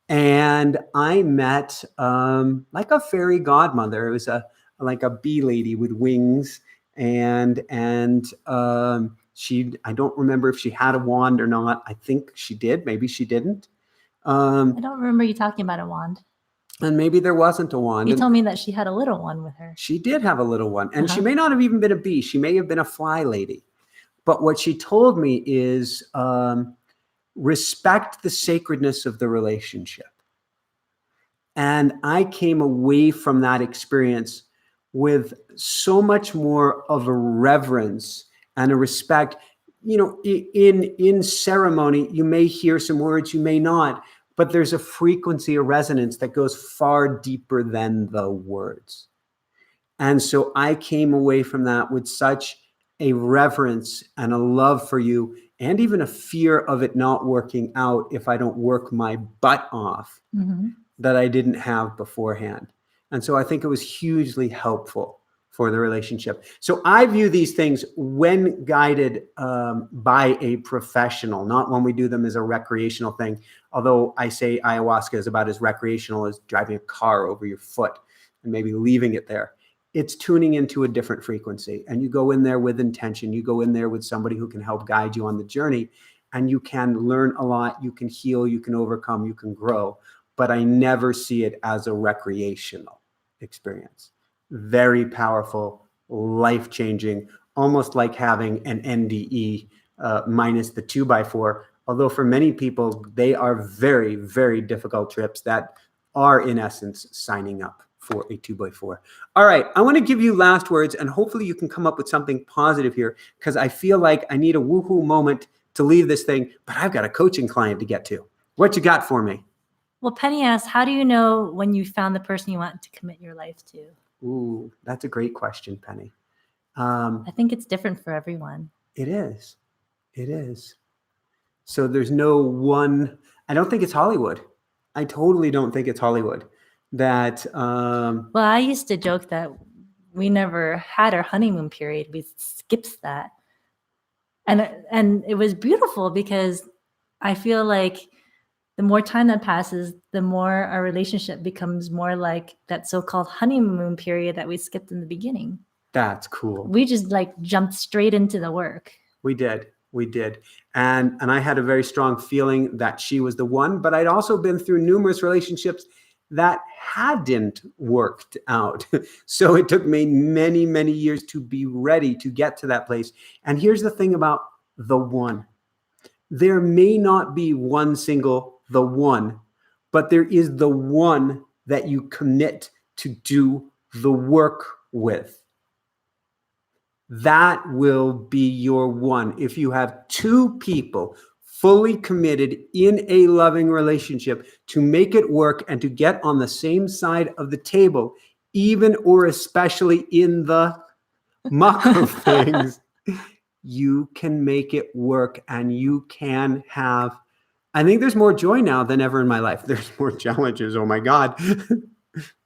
And I met like a fairy godmother. It was like a bee lady with wings. And she, I don't remember if she had a wand or not. I think she did. Maybe she didn't. I don't remember you talking about a wand. And maybe there wasn't a wand. You told me that she had a little one with her. She did have a little one. And she may not have even been a bee. She may have been a fly lady. But what she told me is respect the sacredness of the relationship. And I came away from that experience with so much more of a reverence and a respect. You know, in ceremony, you may hear some words, you may not, but there's a frequency, a resonance that goes far deeper than the words. And so I came away from that with such a reverence and a love for you, and even a fear of it not working out if I don't work my butt off that I didn't have beforehand. And so I think it was hugely helpful for the relationship. So I view these things when guided by a professional, not when we do them as a recreational thing. Although I say ayahuasca is about as recreational as driving a car over your foot and maybe leaving it there. It's tuning into a different frequency. And you go in there with intention. You go in there with somebody who can help guide you on the journey. And you can learn a lot. You can heal. You can overcome. You can grow. But I never see it as a recreational experience. Very powerful, life-changing, almost like having an NDE minus the 2x4. Although for many people, they are very, very difficult trips that are in essence signing up for a 2x4. All right, I want to give you last words, and hopefully you can come up with something positive here, because I feel like I need a woohoo moment to leave this thing, but I've got a coaching client to get to. What you got for me? Well, Penny asks, how do you know when you found the person you want to commit your life to? Ooh, that's a great question, Penny. I think it's different for everyone. It is. It is. So there's no one I don't think it's Hollywood. I totally don't think it's Hollywood. That Well, I used to joke that we never had our honeymoon period. We skipped that. And it was beautiful because I feel like the more time that passes, the more our relationship becomes more like that so-called honeymoon period that we skipped in the beginning. that's cool. We just like jumped straight into the work. We did. We did. And I had a very strong feeling that she was the one, but I'd also been through numerous relationships that hadn't worked out. So it took me many, many years to be ready to get to that place. And here's the thing about the one. There may not be one single the one, but there is the one that you commit to do the work with. That will be your one. If you have two people fully committed in a loving relationship to make it work and to get on the same side of the table, even or especially in the muck of things, you can make it work and you can have, I think there's more joy now than ever in my life. There's more challenges, oh my God,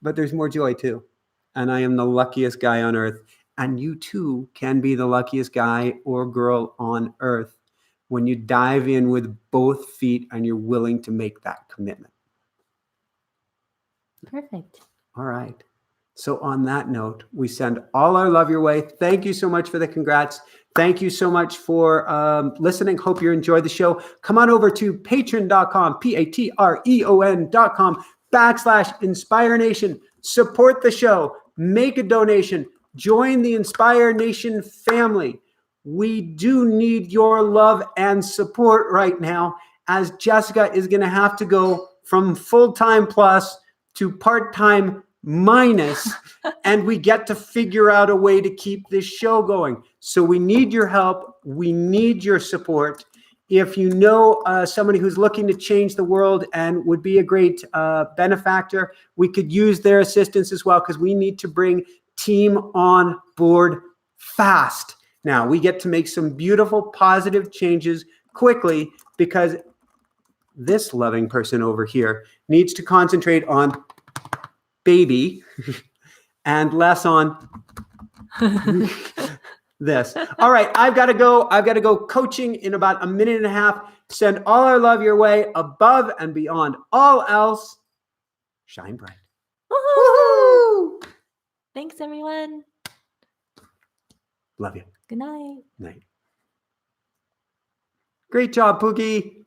but there's more joy too. And I am the luckiest guy on earth. And you too can be the luckiest guy or girl on earth when you dive in with both feet and you're willing to make that commitment. Perfect. All right. So on that note, we send all our love your way. Thank you so much for the congrats. Thank you so much for listening. Hope you enjoyed the show. Come on over to patreon.com, patreon.com/Inspire Nation. Support the show. Make a donation. Join the Inspire Nation family. We do need your love and support right now, as Jessica is going to have to go from full-time plus to part-time minus, and we get to figure out a way to keep this show going. So we need your help. We need your support. If you know somebody who's looking to change the world and would be a great benefactor, we could use their assistance as well, because we need to bring team on board fast. Now, we get to make some beautiful, positive changes quickly, because this loving person over here needs to concentrate on baby and less on this. All right, I've got to go. I've got to go coaching in about a minute and a half. Send all our love your way, above and beyond all else. Shine bright. Woohoo! Thanks, everyone. Love you. Good night. Night. Great job, Pookie.